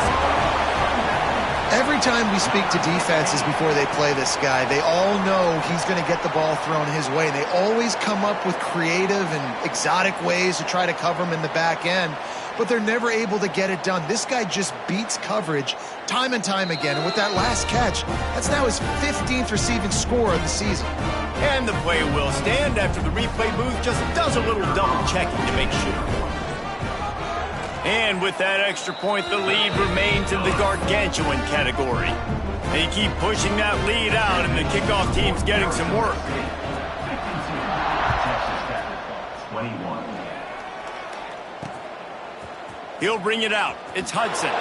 Every time we speak to defenses before they play this guy, they all know he's going to get the ball thrown his way. And they always come up with creative and exotic ways to try to cover him in the back end, but they're never able to get it done. This guy just beats coverage time and time again. And with that last catch, that's now his 15th receiving score of the season. And the play will stand after the replay booth just does a little double checking to make sure. And with that extra point, the lead remains in the gargantuan category. They keep pushing that lead out, and the kickoff team's getting some work. 21. He'll bring it out. It's Hudson.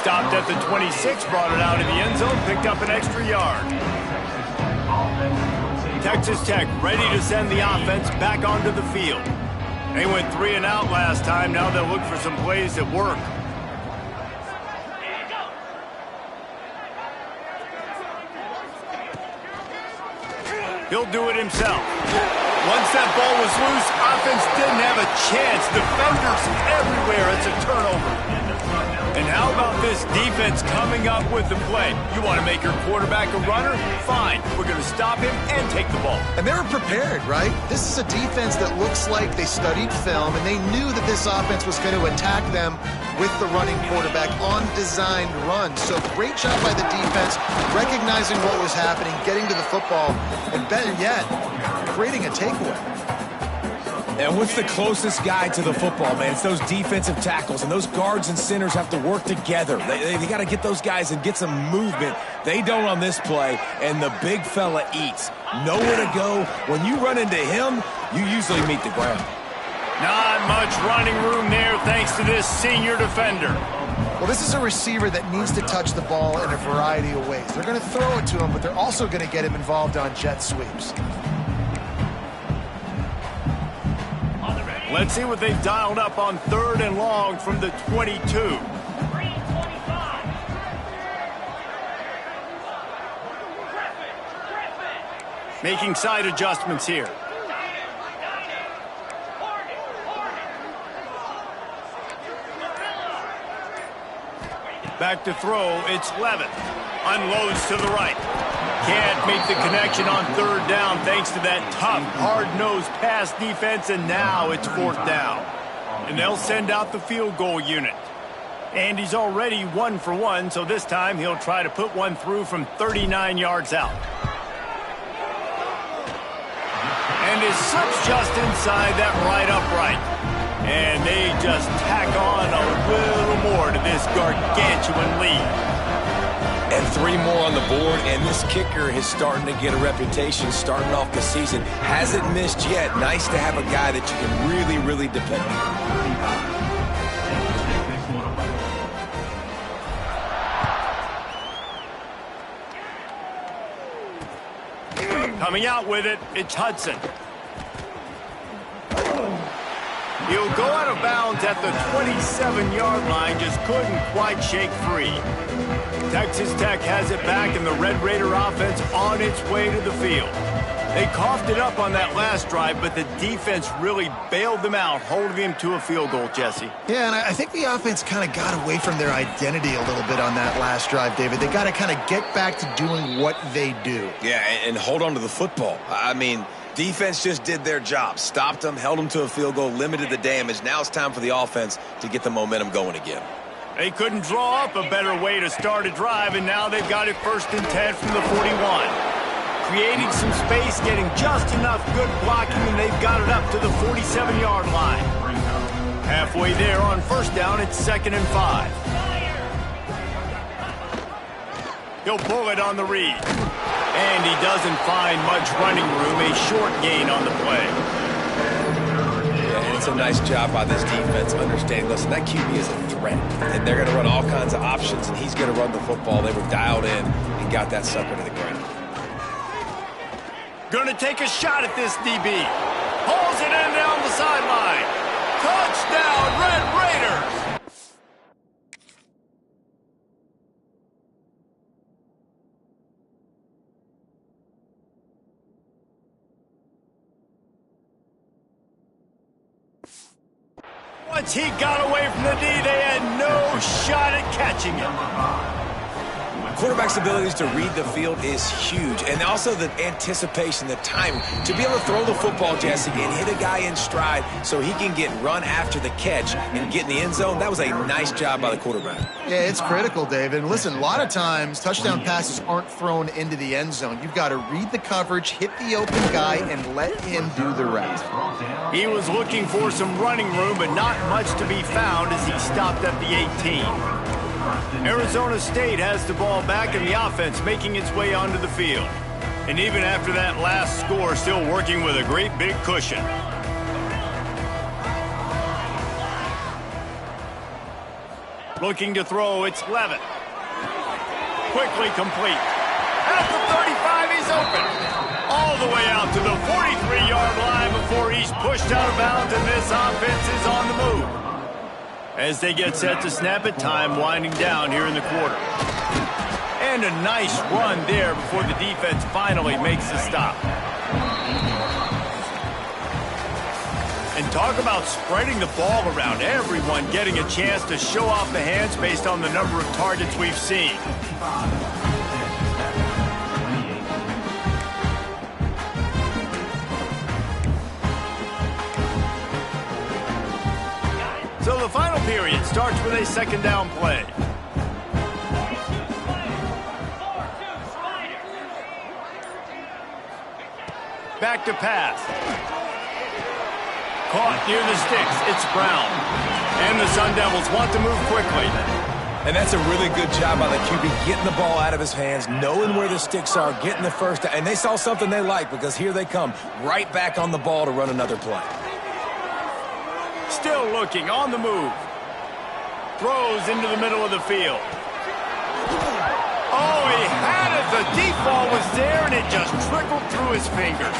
Stopped at the 26, brought it out in the end zone, picked up an extra yard. Texas Tech ready to send the offense back onto the field. They went 3 and out last time. Now they'll look for some plays that work. He'll do it himself. Once that ball was loose, offense didn't have a chance. Defenders everywhere. It's a turnover. And how about this defense coming up with the play? You want to make your quarterback a runner? Fine. We're going to stop him and take the ball. And they were prepared, right? This is a defense that looks like they studied film, and they knew that this offense was going to attack them with the running quarterback on designed runs. So great job by the defense, recognizing what was happening, getting to the football, and better yet, creating a takeaway. And what's the closest guy to the football, man? It's those defensive tackles, and those guards and centers have to work together. They got to get those guys and get some movement. They don't on this play, and the big fella eats. Nowhere to go. When you run into him, you usually meet the ground. Not much running room there thanks to this senior defender. Well, this is a receiver that needs to touch the ball in a variety of ways. They're going to throw it to him, but they're also going to get him involved on jet sweeps. Let's see what they've dialed up on 3rd and long from the 22. Making side adjustments here. Back to throw, it's Levitt. Unloads to the right. Can't make the connection on 3rd down thanks to that tough, hard-nosed pass defense, and now it's 4th down. And they'll send out the field goal unit. And he's already 1 for 1, so this time he'll try to put one through from 39 yards out. And it slips just inside that right upright. And they just tack on a little more to this gargantuan lead. And 3 more on the board, and this kicker is starting to get a reputation starting off the season. Hasn't missed yet. Nice to have a guy that you can really, really depend on. Coming out with it, it's Hudson. He'll go out of bounds at the 27-yard line, just couldn't quite shake free. Texas Tech has it back, and the Red Raider offense on its way to the field. They coughed it up on that last drive, but the defense really bailed them out, holding him to a field goal, Jesse. Yeah, and I think the offense kind of got away from their identity a little bit on that last drive, David. They got to kind of get back to doing what they do. Yeah, and hold on to the football. I mean, defense just did their job. Stopped them, held them to a field goal, limited the damage. Now it's time for the offense to get the momentum going again. They couldn't draw up a better way to start a drive, and now they've got it 1st and 10 from the 41. Creating some space, getting just enough good blocking, and they've got it up to the 47-yard line. Halfway there on 1st down, it's 2nd and 5. He'll pull it on the read. And he doesn't find much running room, a short gain on the play. Yeah, and it's a nice job by this defense understanding, listen, that QB is a threat. And they're going to run all kinds of options, and he's going to run the football. They were dialed in and got that sucker to the ground. Gonna take a shot at this DB. Pulls it in down the sideline. Touchdown, Red Raiders! Once he got away from the D, they had no shot at catching him. Quarterback's abilities to read the field is huge, and also the anticipation, the timing. To be able to throw the football, Jesse, and hit a guy in stride so he can get run after the catch and get in the end zone, that was a nice job by the quarterback. Yeah, it's critical, David. And listen, a lot of times touchdown passes aren't thrown into the end zone. You've got to read the coverage, hit the open guy, and let him do the rest. He was looking for some running room, but not much to be found as he stopped at the 18. Arizona State has the ball back, and the offense making its way onto the field. And even after that last score, still working with a great big cushion. Looking to throw, it's Levitt. Quickly complete. At the 35, he's open. All the way out to the 43-yard line before he's pushed out of bounds, and this offense is on the move. As they get set to snap it, time winding down here in the quarter. And a nice run there before the defense finally makes the stop. And talk about spreading the ball around. Everyone getting a chance to show off the hands based on the number of targets we've seen. So the final period starts with a 2nd down play. Back to pass. Caught near the sticks. It's Brown. And the Sun Devils want to move quickly. And that's a really good job by the QB, getting the ball out of his hands, knowing where the sticks are, getting the first down. And they saw something they like, because here they come, right back on the ball to run another play. Still looking, on the move. Throws into the middle of the field. Oh, he had it. The deep ball was there, and it just trickled through his fingers.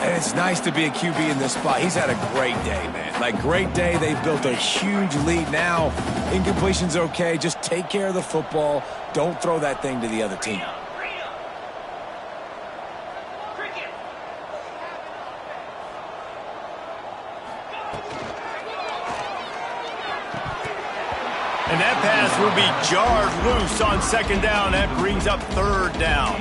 And it's nice to be a QB in this spot. He's had a great day, man. Like, great day. They've built a huge lead now. Incompletion's okay. Just take care of the football. Don't throw that thing to the other team. And that pass will be jarred loose on 2nd down. That brings up 3rd down.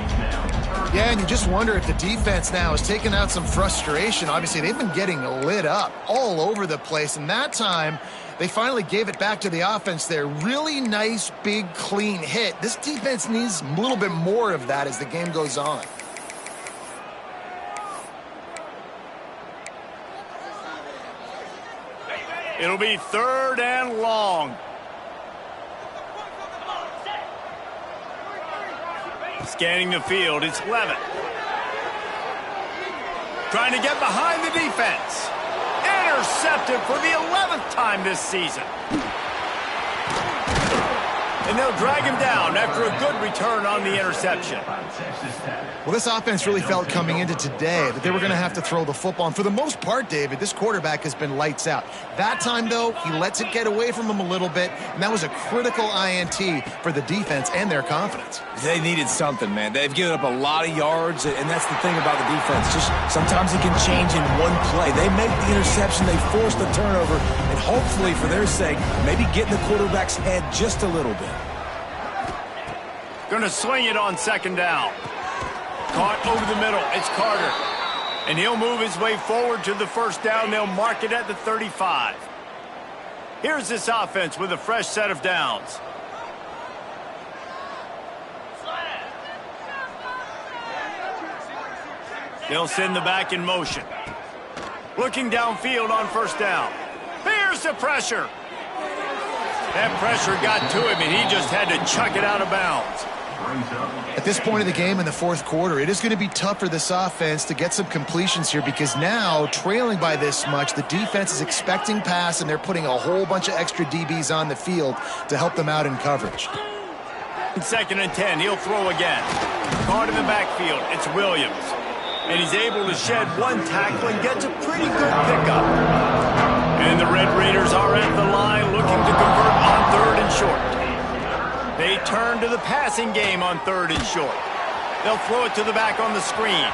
Yeah, and you just wonder if the defense now is taking out some frustration. Obviously, they've been getting lit up all over the place. And that time, they finally gave it back to the offense there. Really nice, big, clean hit. This defense needs a little bit more of that as the game goes on. It'll be 3rd and long. Scanning the field, it's Levitt. Trying to get behind the defense. Intercepted for the 11th time this season. and they'll drag him down after a good return on the interception. Well, this offense really felt coming into today that they were going to have to throw the football. And for the most part, David, this quarterback has been lights out. That time, though, he lets it get away from him a little bit, and that was a critical INT for the defense and their confidence. They needed something, man. They've given up a lot of yards, and that's the thing about the defense. Just sometimes it can change in one play. They make the interception, they force the turnover, and hopefully, for their sake, maybe get in the quarterback's head just a little bit. Going to swing it on second down. Caught over the middle. It's Carter. And he'll move his way forward to the first down. They'll mark it at the 35. Here's this offense with a fresh set of downs. They'll send the back in motion. Looking downfield on first down. Here's the pressure. That pressure got to him, and he just had to chuck it out of bounds. At this point of the game in the fourth quarter, it is going to be tough for this offense to get some completions here because now, trailing by this much, the defense is expecting pass, and they're putting a whole bunch of extra DBs on the field to help them out in coverage. Second and 10, he'll throw again. Caught in the backfield, it's Williams. And he's able to shed one tackle and gets a pretty good pickup. And the Red Raiders are at the line looking to convert on third and short. They turn to the passing game on third and short. They'll throw it to the back on the screen.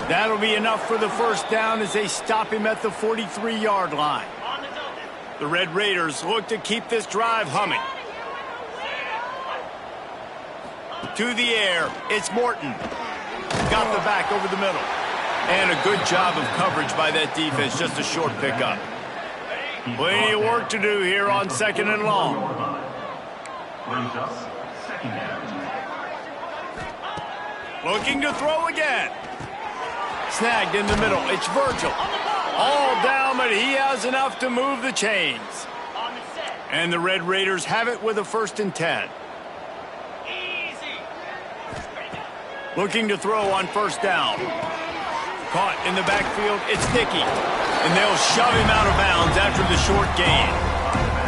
That'll be enough for the first down as they stop him at the 43-yard line. The Red Raiders look to keep this drive humming. To the air, it's Morton. Got the back over the middle. And a good job of coverage by that defense, just a short pickup. Plenty of work to do here on second and long. Looking to throw again. Snagged in the middle. It's Virgil. All down, but he has enough to move the chains. And the Red Raiders have it with a 1st and 10. Looking to throw on first down. Caught in the backfield, it's Dickey. And they'll shove him out of bounds after the short gain.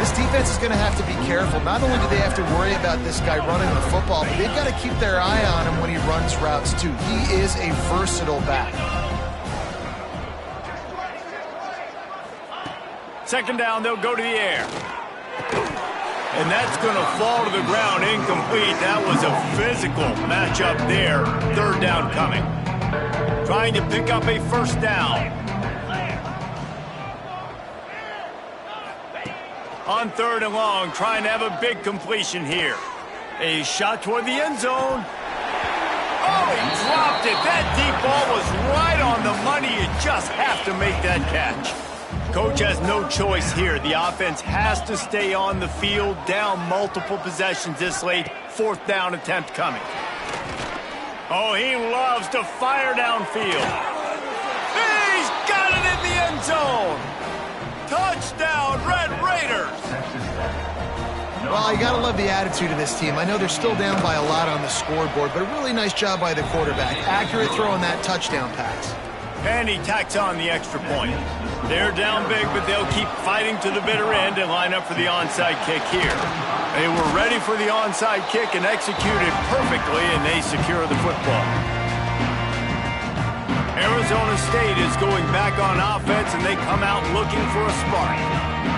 This defense is going to have to be careful. Not only do they have to worry about this guy running the football, but they've got to keep their eye on him when he runs routes too. He is a versatile back. Second down, they'll go to the air. And that's going to fall to the ground incomplete. That was a physical matchup there. Third down coming. Trying to pick up a first down. On third and long, trying to have a big completion here. A shot toward the end zone. Oh, he dropped it. That deep ball was right on the money. You just have to make that catch. Coach has no choice here. The offense has to stay on the field, down multiple possessions this late. Fourth down attempt coming. Oh, he loves to fire downfield. He's got it in the end zone. Touchdown, Red Raiders. Well, you got to love the attitude of this team. I know they're still down by a lot on the scoreboard, but a really nice job by the quarterback. Accurate throw on that touchdown pass. And he tacks on the extra point. They're down big, but they'll keep fighting to the bitter end and line up for the onside kick here. They were ready for the onside kick and executed perfectly, and they secure the football. Arizona State is going back on offense, and they come out looking for a spark.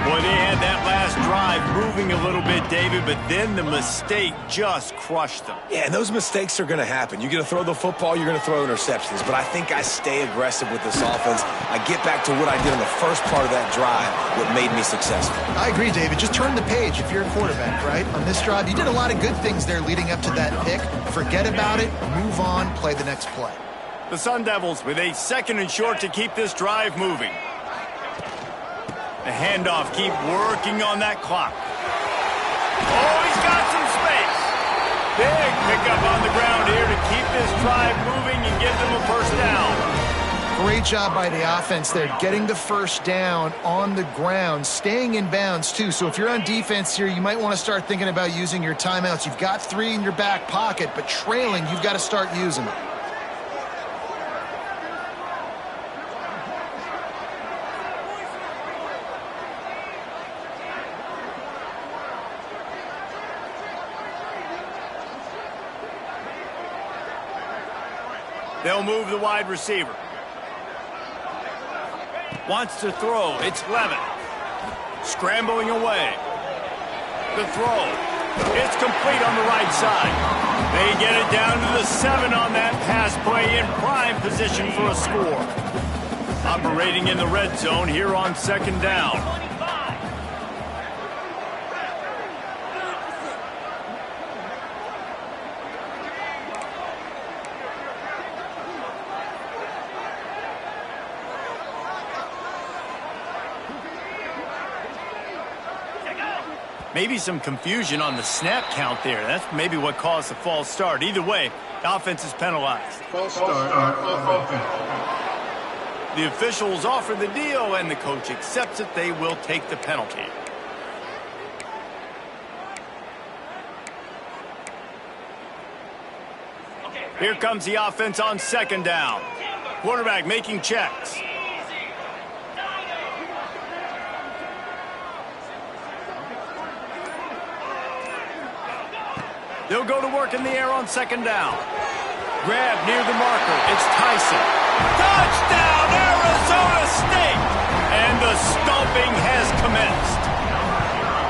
Boy, they had that last drive moving a little bit, David, but then the mistake just crushed them. Yeah, and those mistakes are going to happen. You're going to throw the football, you're going to throw interceptions. But I think I stay aggressive with this offense. I get back to what I did in the first part of that drive, what made me successful. I agree, David. Just turn the page if you're a quarterback, right? On this drive, you did a lot of good things there leading up to that pick. Forget about it, move on, play the next play. The Sun Devils with a 2nd and short to keep this drive moving. The handoff, keep working on that clock. Oh, he's got some space. Big pickup on the ground here to keep this drive moving and give them a first down. Great job by the offense there, getting the first down on the ground, staying in bounds too. So if you're on defense here, you might want to start thinking about using your timeouts. You've got 3 in your back pocket, but trailing, you've got to start using them. They'll move the wide receiver. Wants to throw. It's Levin. Scrambling away. The throw. It's complete on the right side. They get it down to the 7 on that pass play in prime position for a score. Operating in the red zone here on 2nd down. Maybe some confusion on the snap count there. That's maybe what caused the false start. Either way, the offense is penalized. False start of offense. The officials offer the deal, and the coach accepts it. They will take the penalty. Here comes the offense on 2nd down. Quarterback making checks. They'll go to work in the air on 2nd down. Grab near the marker. It's Tyson. Touchdown, Arizona State! And the stomping has commenced.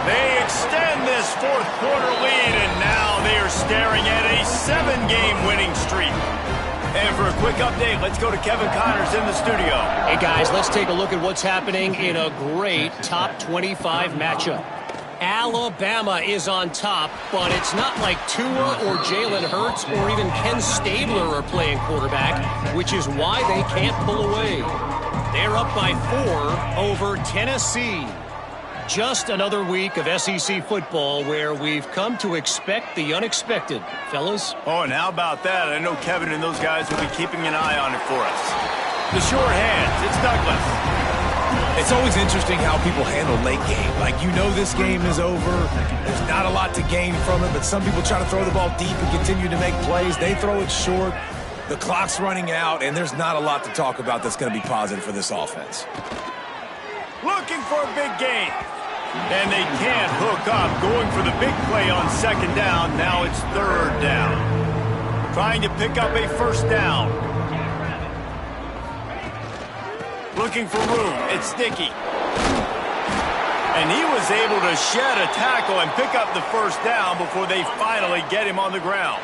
They extend this 4th quarter lead, and now they are staring at a 7-game winning streak. And for a quick update, let's go to Kevin Connors in the studio. Hey, guys, let's take a look at what's happening in a great top 25 matchup. Alabama is on top, but it's not like Tua or Jalen Hurts or even Ken Stabler are playing quarterback, which is why they can't pull away. They're up by 4 over Tennessee. Just another week of SEC football where we've come to expect the unexpected, fellas. Oh, and how about that? I know Kevin and those guys will be keeping an eye on it for us. The short hands, it's Douglas. It's always interesting how people handle late game. Like, you know this game is over. There's not a lot to gain from it, but some people try to throw the ball deep and continue to make plays. They throw it short. The clock's running out, and there's not a lot to talk about that's going to be positive for this offense. Looking for a big gain. And they can't hook up. Going for the big play on 2nd down. Now it's 3rd down. Trying to pick up a 1st down. Looking for room. It's Dickey. And he was able to shed a tackle and pick up the 1st down before they finally get him on the ground.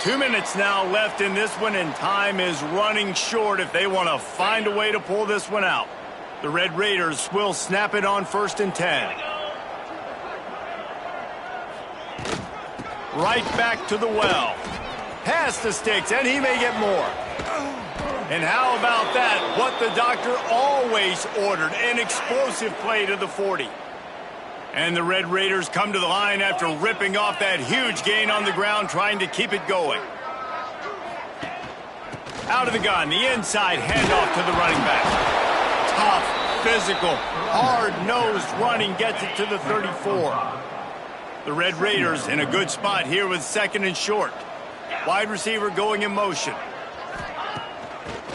2 minutes now left in this one, and time is running short if they want to find a way to pull this one out. The Red Raiders will snap it on 1st and 10. Right back to the well. Past the sticks, and he may get more. And how about that? What the doctor always ordered, an explosive play to the 40. And the Red Raiders come to the line after ripping off that huge gain on the ground, trying to keep it going. Out of the gun, the inside handoff to the running back. Tough, physical, hard-nosed running gets it to the 34. The Red Raiders in a good spot here with 2nd and short. Wide receiver going in motion.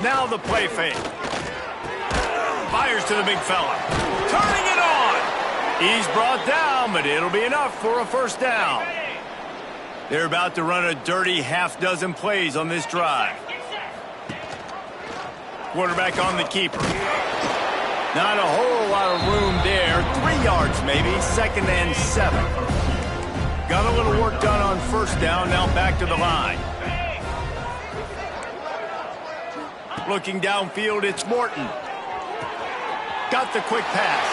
Now the play fake. Fires to the big fella. Turning it on. He's brought down, but it'll be enough for a 1st down. They're about to run a dirty half-dozen plays on this drive. Quarterback on the keeper. Not a whole lot of room there. 3 yards maybe. 2nd and 7. Got a little work done on 1st down. Now back to the line. Looking downfield, it's Morton. Got the quick pass.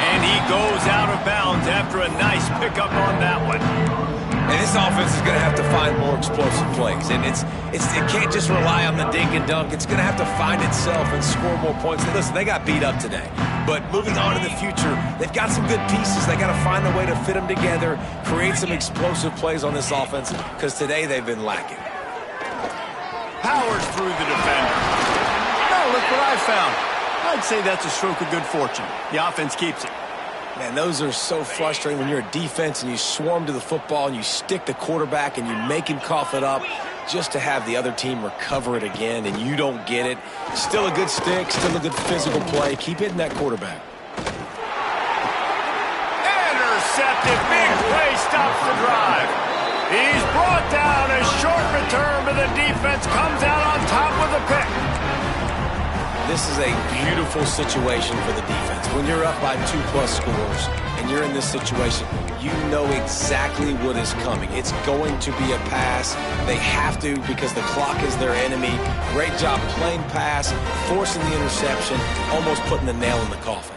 And he goes out of bounds after a nice pickup on that one. And this offense is going to have to find more explosive plays. And it can't just rely on the dink and dunk. It's going to have to find itself and score more points. And listen, they got beat up today. But moving on in the future, they've got some good pieces. They got to find a way to fit them together, create some explosive plays on this offense, because today they've been lacking. Powers through the defender. Oh, look what I found. I'd say that's a stroke of good fortune. The offense keeps it. Man, those are so frustrating when you're a defense and you swarm to the football and you stick the quarterback and you make him cough it up just to have the other team recover it again and you don't get it. Still a good stick, still a good physical play. Keep hitting that quarterback. Intercepted. Big play stops the drive. He's brought down. A short return, but the defense comes out on top with a pick. This is a beautiful situation for the defense. When you're up by 2+ scores and you're in this situation, you know exactly what is coming. It's going to be a pass. They have to because the clock is their enemy. Great job playing pass, forcing the interception, almost putting the nail in the coffin.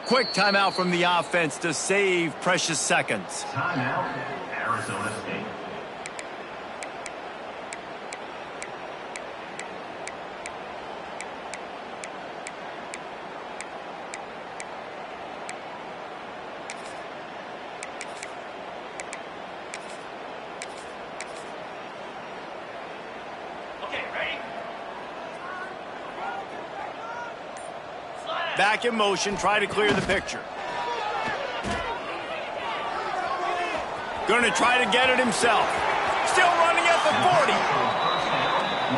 Quick timeout from the offense to save precious seconds. Timeout, Arizona State. Back in motion, try to clear the picture. Going to try to get it himself. Still running at the 40.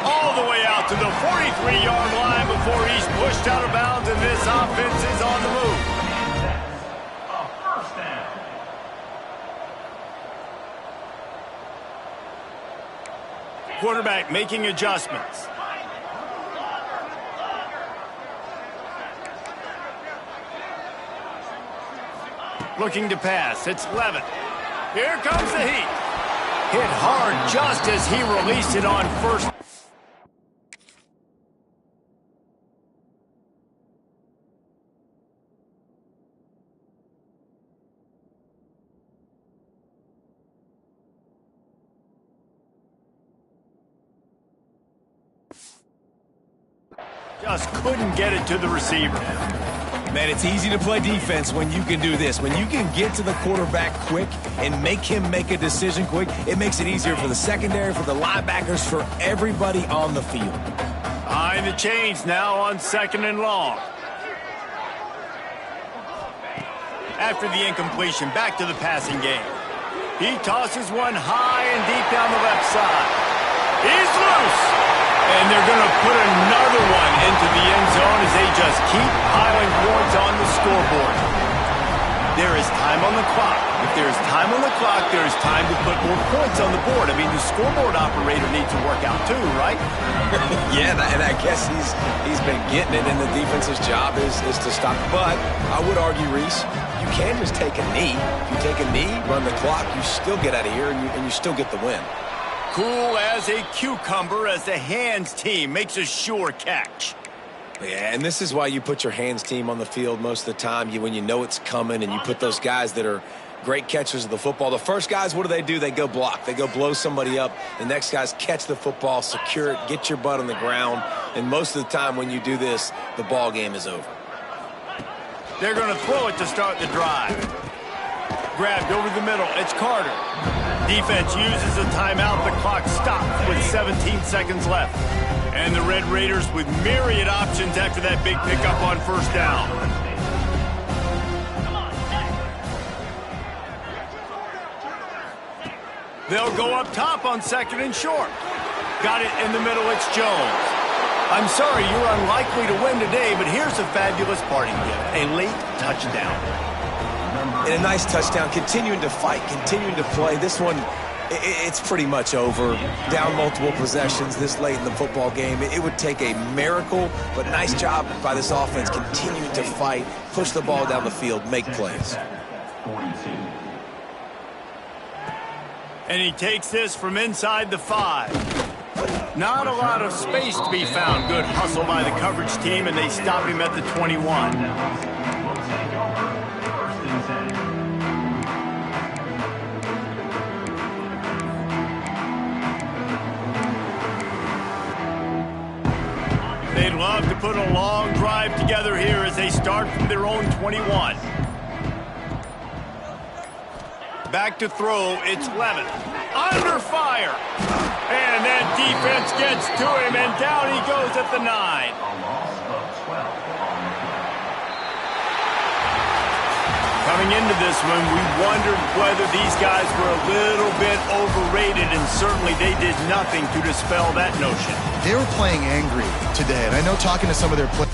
All the way out to the 43-yard line before he's pushed out of bounds, and this offense is on the move. A first down. Quarterback making adjustments. Looking to pass. It's Levin. Here comes the heat. Hit hard just as he released it on first. Just couldn't get it to the receiver. Man, it's easy to play defense when you can do this. When you can get to the quarterback quick and make him make a decision quick, it makes it easier for the secondary, for the linebackers, for everybody on the field. Behind the chains now on 2nd and long. After the incompletion, back to the passing game. He tosses one high and deep down the left side. He's loose. And they're going to put another one into the end zone as they just keep piling points on the scoreboard. There is time on the clock. If there is time on the clock, there is time to put more points on the board. I mean, the scoreboard operator needs to work out too, right? Yeah, and I guess he's been getting it, and the defense's job is to stop. But I would argue, Reese, you can just take a knee. If you take a knee, run the clock, you still get out of here, and you still get the win. Cool as a cucumber as the hands team makes a sure catch. Yeah, and this is why you put your hands team on the field most of the time when you know it's coming, and you put those guys that are great catchers of the football. The first guys, what do? They go block. They go blow somebody up. The next guys catch the football, secure it, get your butt on the ground. And most of the time when you do this, the ball game is over. They're going to throw it to start the drive. Grabbed over the middle. It's Carter. Defense uses a timeout. The clock stops with 17 seconds left. And the Red Raiders with myriad options after that big pickup on first down. They'll go up top on 2nd and short. Got it in the middle. It's Jones. I'm sorry, you're unlikely to win today, but here's a fabulous parting gift. A late touchdown. And a nice touchdown, continuing to fight, continuing to play. This one, it's pretty much over. Down multiple possessions this late in the football game. It would take a miracle, but nice job by this offense continuing to fight, push the ball down the field, make plays. And he takes this from inside the 5. Not a lot of space to be found. Good hustle by the coverage team, and they stop him at the 21. They'd love to put a long drive together here as they start from their own 21. Back to throw, it's Levin. Under fire. And that defense gets to him, and down he goes at the 9. Coming into this one, we wondered whether these guys were a little bit overrated, and certainly they did nothing to dispel that notion. They were playing angry today, and I know talking to some of their players.